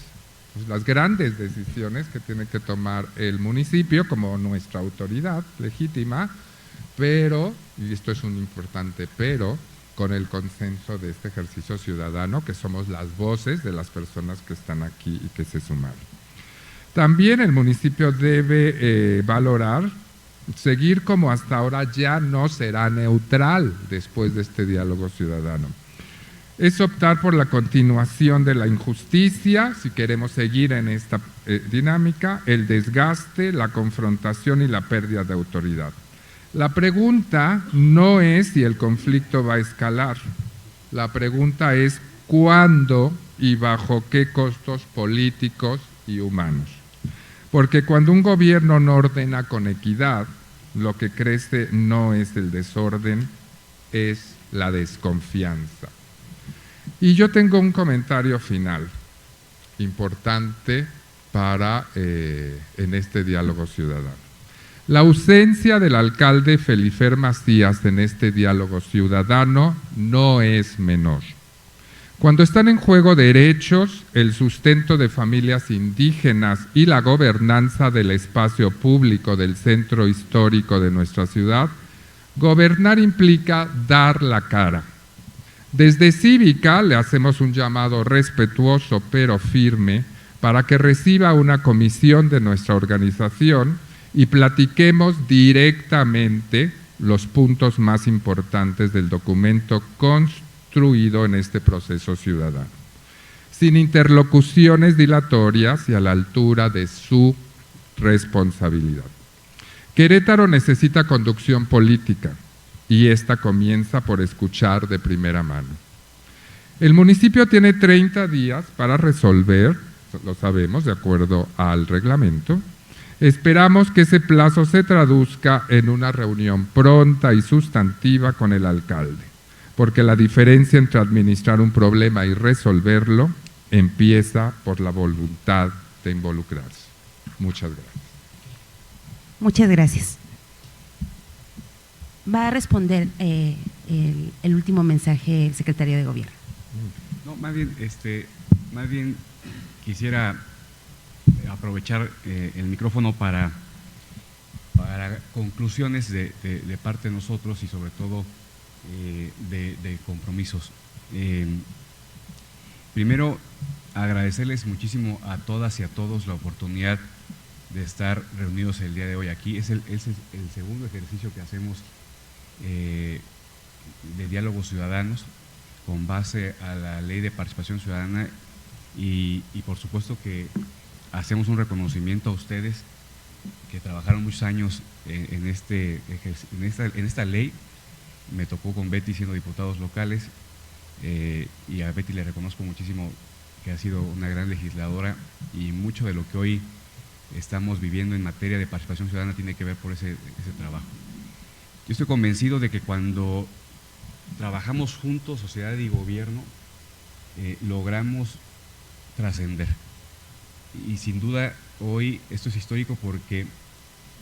las grandes decisiones que tiene que tomar el municipio como nuestra autoridad legítima, pero, y esto es un importante pero, con el consenso de este ejercicio ciudadano, que somos las voces de las personas que están aquí y que se sumaron. También el municipio debe valorar, seguir como hasta ahora ya no será neutral después de este diálogo ciudadano. Es optar por la continuación de la injusticia, si queremos seguir en esta dinámica, el desgaste, la confrontación y la pérdida de autoridad. La pregunta no es si el conflicto va a escalar, la pregunta es cuándo y bajo qué costos políticos y humanos. Porque cuando un gobierno no ordena con equidad, lo que crece no es el desorden, es la desconfianza. Y yo tengo un comentario final importante para en este diálogo ciudadano. La ausencia del alcalde Felifer Macías en este diálogo ciudadano no es menor. Cuando están en juego derechos, el sustento de familias indígenas y la gobernanza del espacio público del centro histórico de nuestra ciudad, gobernar implica dar la cara. Desde Cívica le hacemos un llamado respetuoso pero firme para que reciba una comisión de nuestra organización y platiquemos directamente los puntos más importantes del documento construido en este proceso ciudadano, sin interlocuciones dilatorias y a la altura de su responsabilidad. Querétaro necesita conducción política y esta comienza por escuchar de primera mano. El municipio tiene 30 días para resolver, lo sabemos de acuerdo al reglamento. Esperamos que ese plazo se traduzca en una reunión pronta y sustantiva con el alcalde, porque la diferencia entre administrar un problema y resolverlo empieza por la voluntad de involucrarse. Muchas gracias. Muchas gracias. Va a responder el último mensaje el secretario de Gobierno. No, más bien quisiera aprovechar el micrófono para conclusiones de parte de nosotros y sobre todo de compromisos. Primero, agradecerles muchísimo a todas y a todos la oportunidad de estar reunidos el día de hoy aquí. Es el segundo ejercicio que hacemos de diálogos ciudadanos con base a la Ley de Participación Ciudadana y por supuesto que hacemos un reconocimiento a ustedes que trabajaron muchos años en esta ley. Me tocó con Betty siendo diputados locales y a Betty le reconozco muchísimo que ha sido una gran legisladora y mucho de lo que hoy estamos viviendo en materia de participación ciudadana tiene que ver por ese trabajo. Yo estoy convencido de que cuando trabajamos juntos, sociedad y gobierno, logramos trascender. Y sin duda hoy esto es histórico porque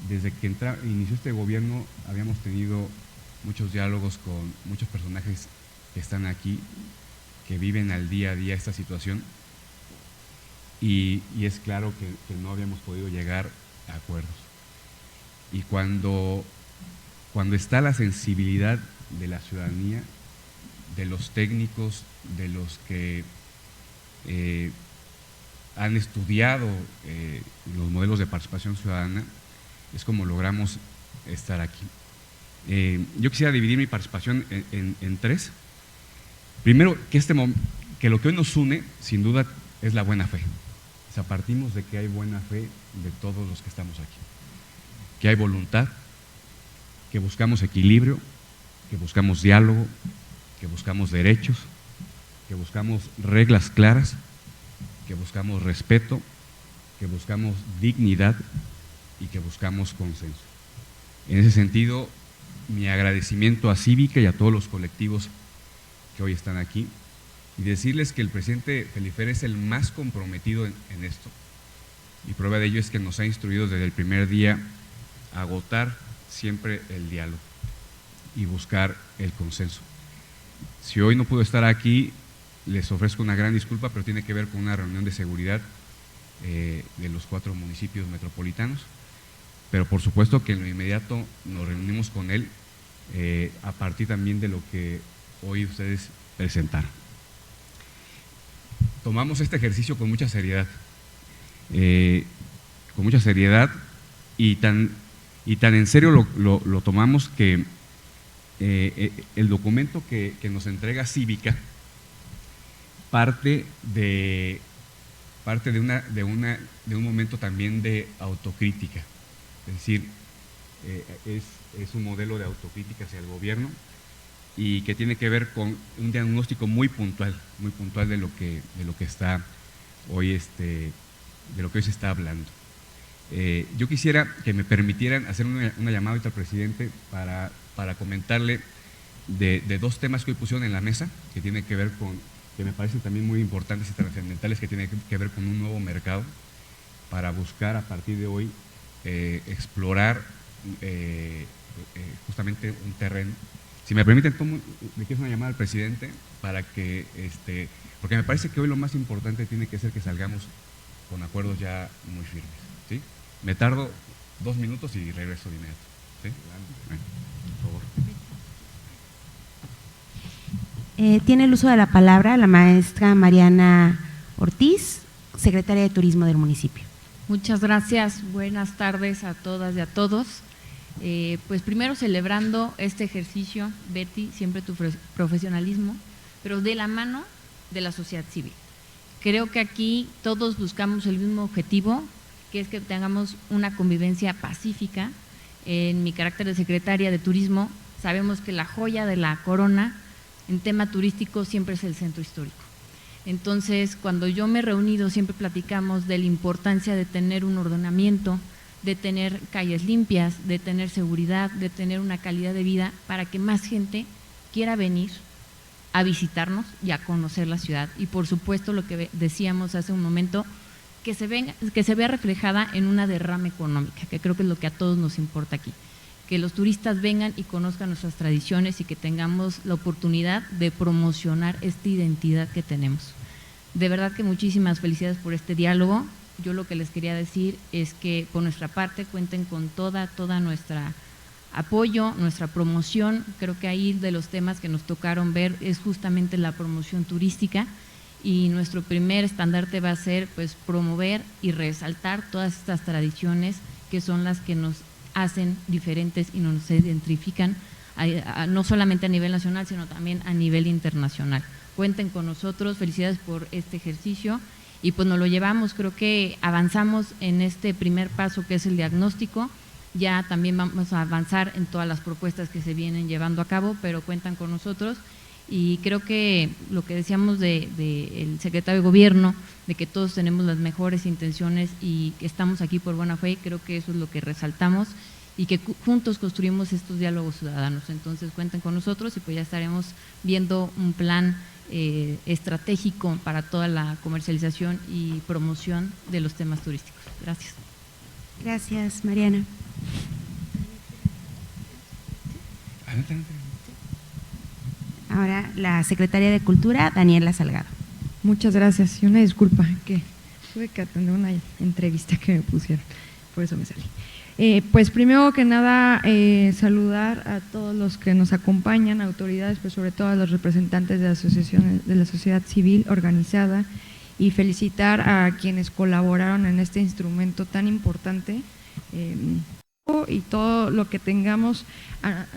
desde que inició este gobierno habíamos tenido muchos diálogos con muchos personajes que están aquí, que viven al día a día esta situación, y es claro que no habíamos podido llegar a acuerdos. Y cuando está la sensibilidad de la ciudadanía, de los técnicos, de los que han estudiado los modelos de participación ciudadana, es como logramos estar aquí. Yo quisiera dividir mi participación en tres. Primero, que lo que hoy nos une, sin duda, es la buena fe. O sea, partimos de que hay buena fe de todos los que estamos aquí, que hay voluntad, que buscamos equilibrio, que buscamos diálogo, que buscamos derechos, que buscamos reglas claras, que buscamos respeto, que buscamos dignidad y que buscamos consenso. En ese sentido, mi agradecimiento a Cívica y a todos los colectivos que hoy están aquí, y decirles que el presidente Felifer es el más comprometido en esto, y prueba de ello es que nos ha instruido desde el primer día a agotar siempre el diálogo y buscar el consenso. Si hoy no puedo estar aquí, les ofrezco una gran disculpa, pero tiene que ver con una reunión de seguridad de los 4 municipios metropolitanos, pero por supuesto que en lo inmediato nos reunimos con él a partir también de lo que hoy ustedes presentaron. Tomamos este ejercicio con mucha seriedad, y tan en serio lo tomamos que el documento que nos entrega Cívica parte de un momento también de autocrítica, es decir, es un modelo de autocrítica hacia el gobierno y que tiene que ver con un diagnóstico muy puntual de lo que está hoy de lo que hoy se está hablando. Yo quisiera que me permitieran hacer una llamada al presidente para comentarle de 2 temas que hoy pusieron en la mesa, que tiene que ver con, que me parecen también muy importantes y trascendentales, que tienen que ver con un nuevo mercado, para buscar a partir de hoy explorar justamente un terreno. Si me permiten, le quiero una llamada al presidente para que, porque me parece que hoy lo más importante tiene que ser que salgamos con acuerdos ya muy firmes, ¿sí? Me tardo 2 minutos y regreso de inmediato, ¿sí? Bueno, por favor. Tiene el uso de la palabra la maestra Mariana Ortiz, secretaria de Turismo del municipio. Muchas gracias, buenas tardes a todas y a todos. Pues primero celebrando este ejercicio, Betty, siempre tu profesionalismo, pero de la mano de la sociedad civil. Creo que aquí todos buscamos el mismo objetivo, que es que tengamos una convivencia pacífica. En mi carácter de secretaria de Turismo, sabemos que la joya de la corona en tema turístico siempre es el centro histórico. Entonces, cuando yo me he reunido, siempre platicamos de la importancia de tener un ordenamiento, de tener calles limpias, de tener seguridad, de tener una calidad de vida para que más gente quiera venir a visitarnos y a conocer la ciudad. Y por supuesto, lo que decíamos hace un momento, que se vea reflejada en una derrama económica, que creo que es lo que a todos nos importa aquí. Que los turistas vengan y conozcan nuestras tradiciones y que tengamos la oportunidad de promocionar esta identidad que tenemos. De verdad que muchísimas felicidades por este diálogo. Yo lo que les quería decir es que por nuestra parte cuenten con toda nuestra apoyo, nuestra promoción. Creo que ahí de los temas que nos tocaron ver es justamente la promoción turística, y nuestro primer estandarte va a ser pues promover y resaltar todas estas tradiciones que son las que nos hacen diferentes y nos identifican no solamente a nivel nacional, sino también a nivel internacional. Cuenten con nosotros, felicidades por este ejercicio y pues nos lo llevamos. Creo que avanzamos en este primer paso que es el diagnóstico. Ya también vamos a avanzar en todas las propuestas que se vienen llevando a cabo, pero cuentan con nosotros. Y creo que lo que decíamos del secretario de Gobierno, de que todos tenemos las mejores intenciones y que estamos aquí por buena fe, creo que eso es lo que resaltamos y que juntos construimos estos diálogos ciudadanos. Entonces cuenten con nosotros y pues ya estaremos viendo un plan estratégico para toda la comercialización y promoción de los temas turísticos. Gracias. Gracias, Mariana. Ahora la secretaria de Cultura, Daniela Salgado. Muchas gracias y una disculpa que tuve que atender una entrevista que me pusieron, por eso me salí. Pues primero que nada saludar a todos los que nos acompañan, autoridades, pero sobre todo a los representantes de asociaciones de la sociedad civil organizada, y felicitar a quienes colaboraron en este instrumento tan importante y todo lo que tengamos,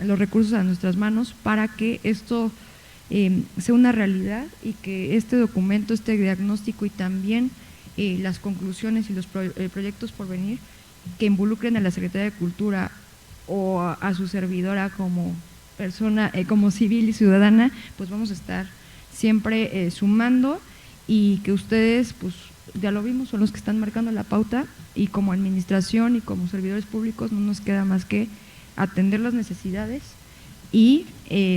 los recursos a nuestras manos para que esto sea una realidad y que este documento, este diagnóstico y también las conclusiones y los proyectos por venir que involucren a la Secretaría de Cultura o a su servidora como persona, como civil y ciudadana, pues vamos a estar siempre sumando, y que ustedes, pues ya lo vimos, son los que están marcando la pauta, y como administración y como servidores públicos no nos queda más que atender las necesidades y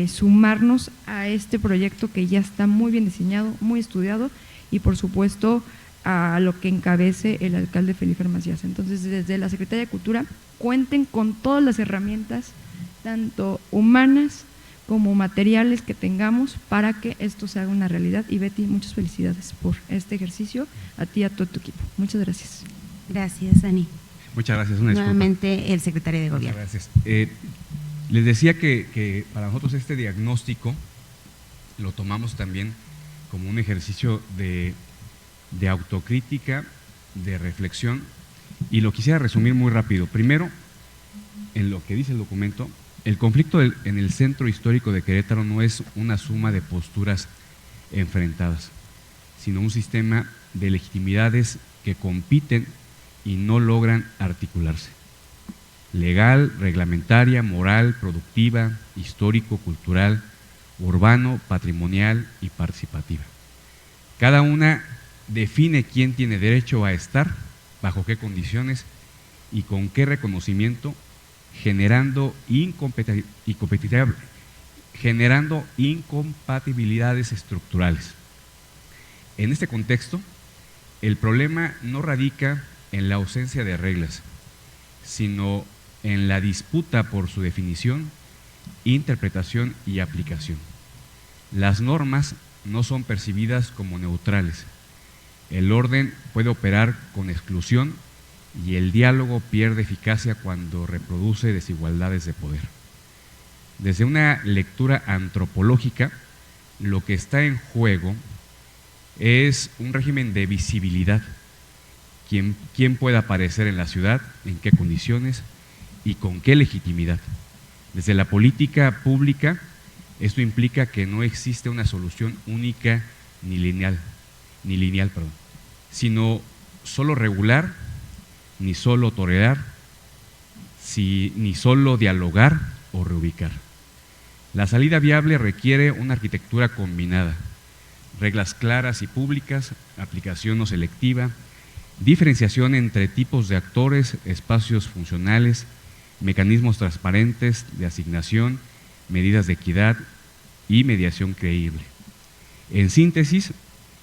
sumarnos a este proyecto que ya está muy bien diseñado, muy estudiado, y por supuesto a lo que encabece el alcalde Felifer Macías. Entonces, desde la Secretaría de Cultura cuenten con todas las herramientas, tanto humanas como materiales que tengamos para que esto se haga una realidad. Y Betty, muchas felicidades por este ejercicio, a ti y a todo tu equipo. Muchas gracias. Gracias, Dani. Muchas gracias. Una disculpa. Nuevamente el secretario de Gobierno. Muchas gracias. Les decía que para nosotros este diagnóstico lo tomamos también como un ejercicio de autocrítica, de reflexión, y lo quisiera resumir muy rápido. Primero, en lo que dice el documento, el conflicto en el centro histórico de Querétaro no es una suma de posturas enfrentadas, sino un sistema de legitimidades que compiten y no logran articularse. Legal, reglamentaria, moral, productiva, histórico, cultural, urbano, patrimonial y participativa. Cada una define quién tiene derecho a estar, bajo qué condiciones y con qué reconocimiento, generando incompatibilidades estructurales. En este contexto, el problema no radica en la ausencia de reglas, sino en la disputa por su definición, interpretación y aplicación. Las normas no son percibidas como neutrales. El orden puede operar con exclusión y el diálogo pierde eficacia cuando reproduce desigualdades de poder. Desde una lectura antropológica, lo que está en juego es un régimen de visibilidad. ¿Quién puede aparecer en la ciudad, en qué condiciones y con qué legitimidad? Desde la política pública, esto implica que no existe una solución única ni lineal, sino solo regular, ni solo tolerar, ni solo dialogar o reubicar. La salida viable requiere una arquitectura combinada, reglas claras y públicas, aplicación no selectiva, diferenciación entre tipos de actores, espacios funcionales, mecanismos transparentes de asignación, medidas de equidad y mediación creíble. En síntesis,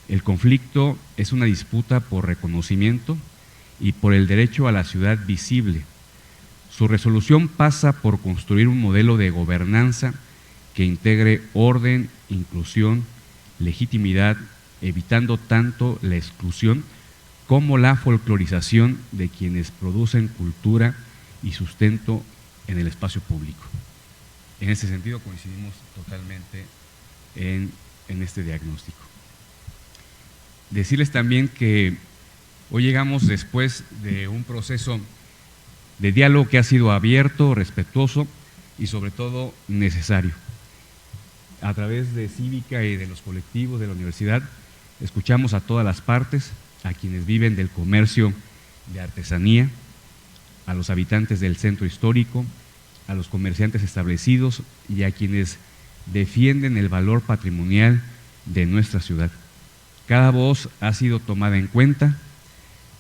el conflicto es una disputa por reconocimiento y por el derecho a la ciudad visible. Su resolución pasa por construir un modelo de gobernanza que integre orden, inclusión, legitimidad, evitando tanto la exclusión como la folclorización de quienes producen cultura y sustento en el espacio público. En ese sentido coincidimos totalmente en este diagnóstico. Decirles también que hoy llegamos después de un proceso de diálogo que ha sido abierto, respetuoso y sobre todo necesario. A través de Cívica y de los colectivos de la universidad, escuchamos a todas las partes, a quienes viven del comercio de artesanía, a los habitantes del centro histórico, a los comerciantes establecidos y a quienes defienden el valor patrimonial de nuestra ciudad. Cada voz ha sido tomada en cuenta.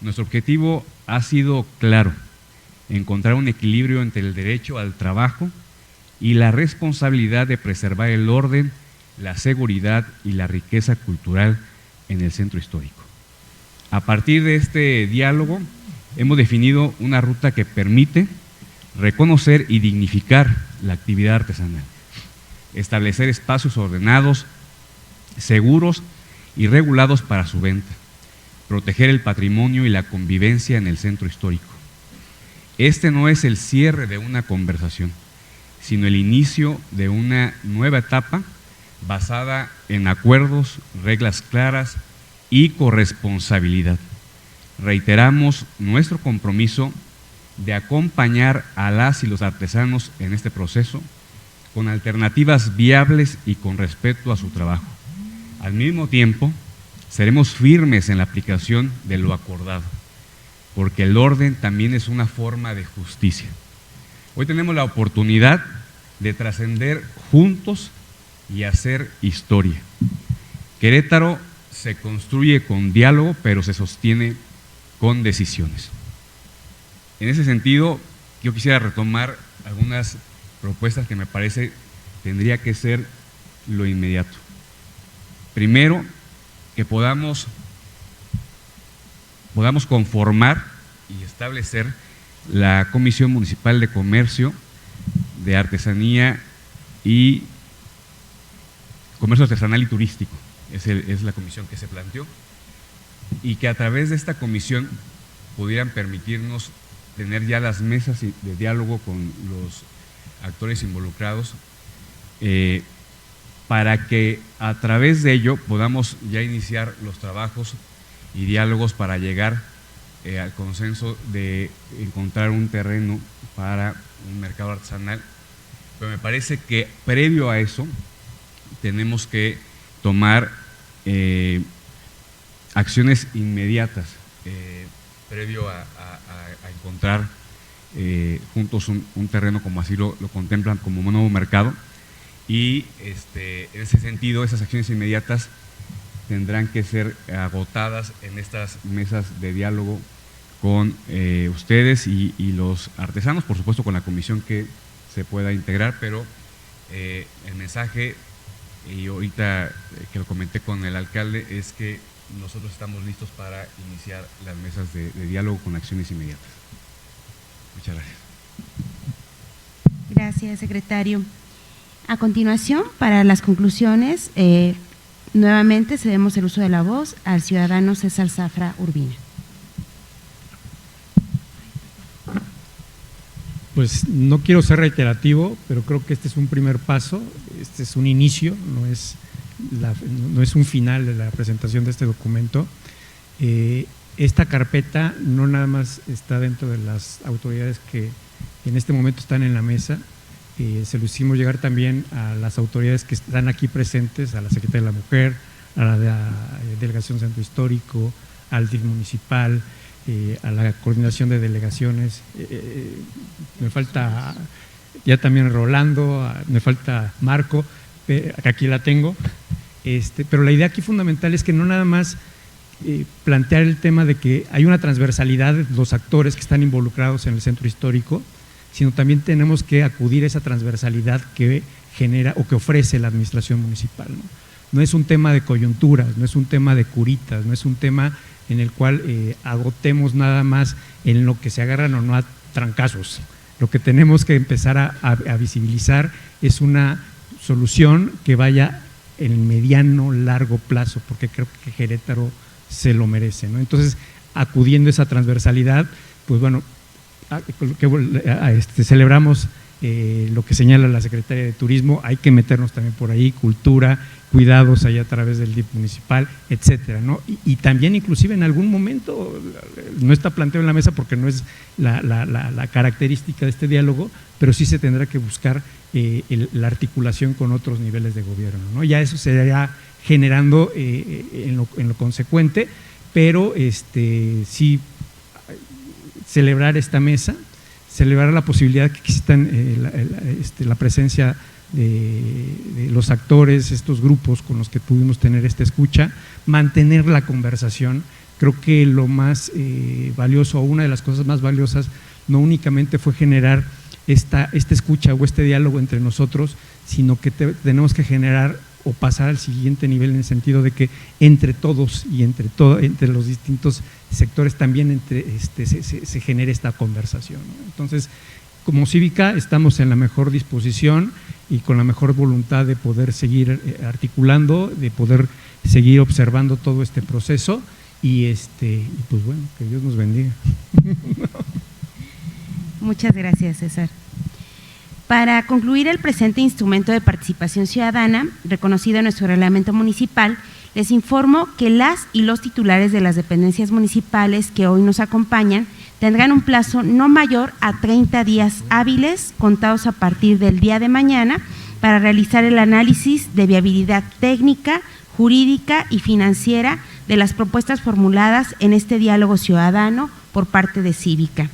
Nuestro objetivo ha sido claro: encontrar un equilibrio entre el derecho al trabajo y la responsabilidad de preservar el orden, la seguridad y la riqueza cultural en el centro histórico. A partir de este diálogo, hemos definido una ruta que permite reconocer y dignificar la actividad artesanal, establecer espacios ordenados, seguros y regulados para su venta, proteger el patrimonio y la convivencia en el centro histórico. Este no es el cierre de una conversación, sino el inicio de una nueva etapa basada en acuerdos, reglas claras y corresponsabilidad. Reiteramos nuestro compromiso de acompañar a las y los artesanos en este proceso con alternativas viables y con respeto a su trabajo. Al mismo tiempo, seremos firmes en la aplicación de lo acordado, porque el orden también es una forma de justicia. Hoy tenemos la oportunidad de trascender juntos y hacer historia. Querétaro se construye con diálogo, pero se sostiene con decisiones. En ese sentido, yo quisiera retomar algunas propuestas que me parece tendría que ser lo inmediato. Primero, que podamos conformar y establecer la Comisión Municipal de Comercio, de Artesanía y Comercio Artesanal y Turístico. Es la comisión que se planteó, y que a través de esta comisión pudieran permitirnos tener ya las mesas de diálogo con los actores involucrados, para que a través de ello podamos ya iniciar los trabajos y diálogos para llegar al consenso de encontrar un terreno para un mercado artesanal. Pero me parece que previo a eso tenemos que tomar acciones inmediatas, previo a encontrar juntos un terreno como así lo contemplan como un nuevo mercado, y en ese sentido esas acciones inmediatas tendrán que ser agotadas en estas mesas de diálogo con ustedes y los artesanos, por supuesto con la comisión que se pueda integrar, pero el mensaje, y ahorita que lo comenté con el alcalde, es que nosotros estamos listos para iniciar las mesas de diálogo con acciones inmediatas. Muchas gracias. Gracias, secretario. A continuación, para las conclusiones, nuevamente cedemos el uso de la voz al ciudadano César Zafra Urbina. Pues no quiero ser reiterativo, pero creo que este es un primer paso, este es un inicio, no es un final de la presentación de este documento. Esta carpeta no nada más está dentro de las autoridades que en este momento están en la mesa, se lo hicimos llegar también a las autoridades que están aquí presentes, a la Secretaría de la Mujer, a la Delegación Centro Histórico, al DIF municipal, a la coordinación de delegaciones, me falta ya también Rolando, me falta Marco, aquí la tengo, pero la idea aquí fundamental es que no nada más plantear el tema de que hay una transversalidad de los actores que están involucrados en el centro histórico, sino también tenemos que acudir a esa transversalidad que genera o que ofrece la administración municipal, ¿no? No es un tema de coyunturas, no es un tema de curitas, no es un tema en el cual agotemos nada más en lo que se agarran o no a trancazos. Lo que tenemos que empezar a visibilizar es una solución que vaya en mediano, largo plazo, porque creo que Querétaro se lo merece, ¿no? Entonces, acudiendo a esa transversalidad, pues bueno, celebramos lo que señala la Secretaría de Turismo, hay que meternos también por ahí, cultura, cuidados allá a través del DIF municipal, etcétera, ¿no? Y también inclusive en algún momento, no está planteado en la mesa porque no es la característica de este diálogo, pero sí se tendrá que buscar la articulación con otros niveles de gobierno, ¿no? Ya eso se irá generando en lo consecuente, pero sí celebrar esta mesa, celebrar la posibilidad que existan la presencia de los actores, estos grupos con los que pudimos tener esta escucha, mantener la conversación. Creo que lo más valioso, o una de las cosas más valiosas, no únicamente fue generar esta escucha o este diálogo entre nosotros, sino que tenemos que generar o pasar al siguiente nivel en el sentido de que entre todos y entre los distintos sectores también se genere esta conversación, ¿no? Entonces, como Cívica estamos en la mejor disposición y con la mejor voluntad de poder seguir articulando, de poder seguir observando todo este proceso y pues bueno, que Dios nos bendiga. Muchas gracias, César. Para concluir el presente instrumento de participación ciudadana, reconocido en nuestro reglamento municipal, les informo que las y los titulares de las dependencias municipales que hoy nos acompañan tendrán un plazo no mayor a 30 días hábiles, contados a partir del día de mañana, para realizar el análisis de viabilidad técnica, jurídica y financiera de las propuestas formuladas en este diálogo ciudadano por parte de Cívica.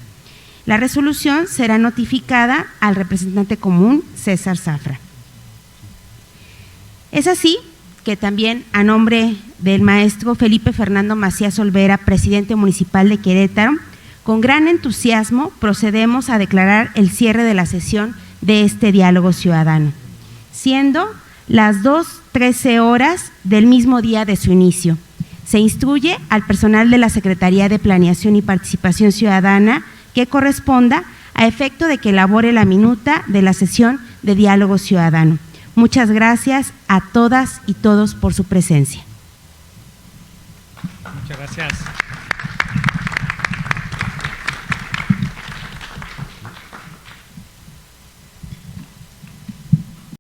La resolución será notificada al representante común, César Zafra. Es así que también, a nombre del maestro Felipe Fernando Macías Olvera, presidente municipal de Querétaro, con gran entusiasmo procedemos a declarar el cierre de la sesión de este diálogo ciudadano, siendo las 2:13 horas del mismo día de su inicio. Se instruye al personal de la Secretaría de Planeación y Participación Ciudadana que corresponda a efecto de que elabore la minuta de la sesión de diálogo ciudadano. Muchas gracias a todas y todos por su presencia. Muchas gracias.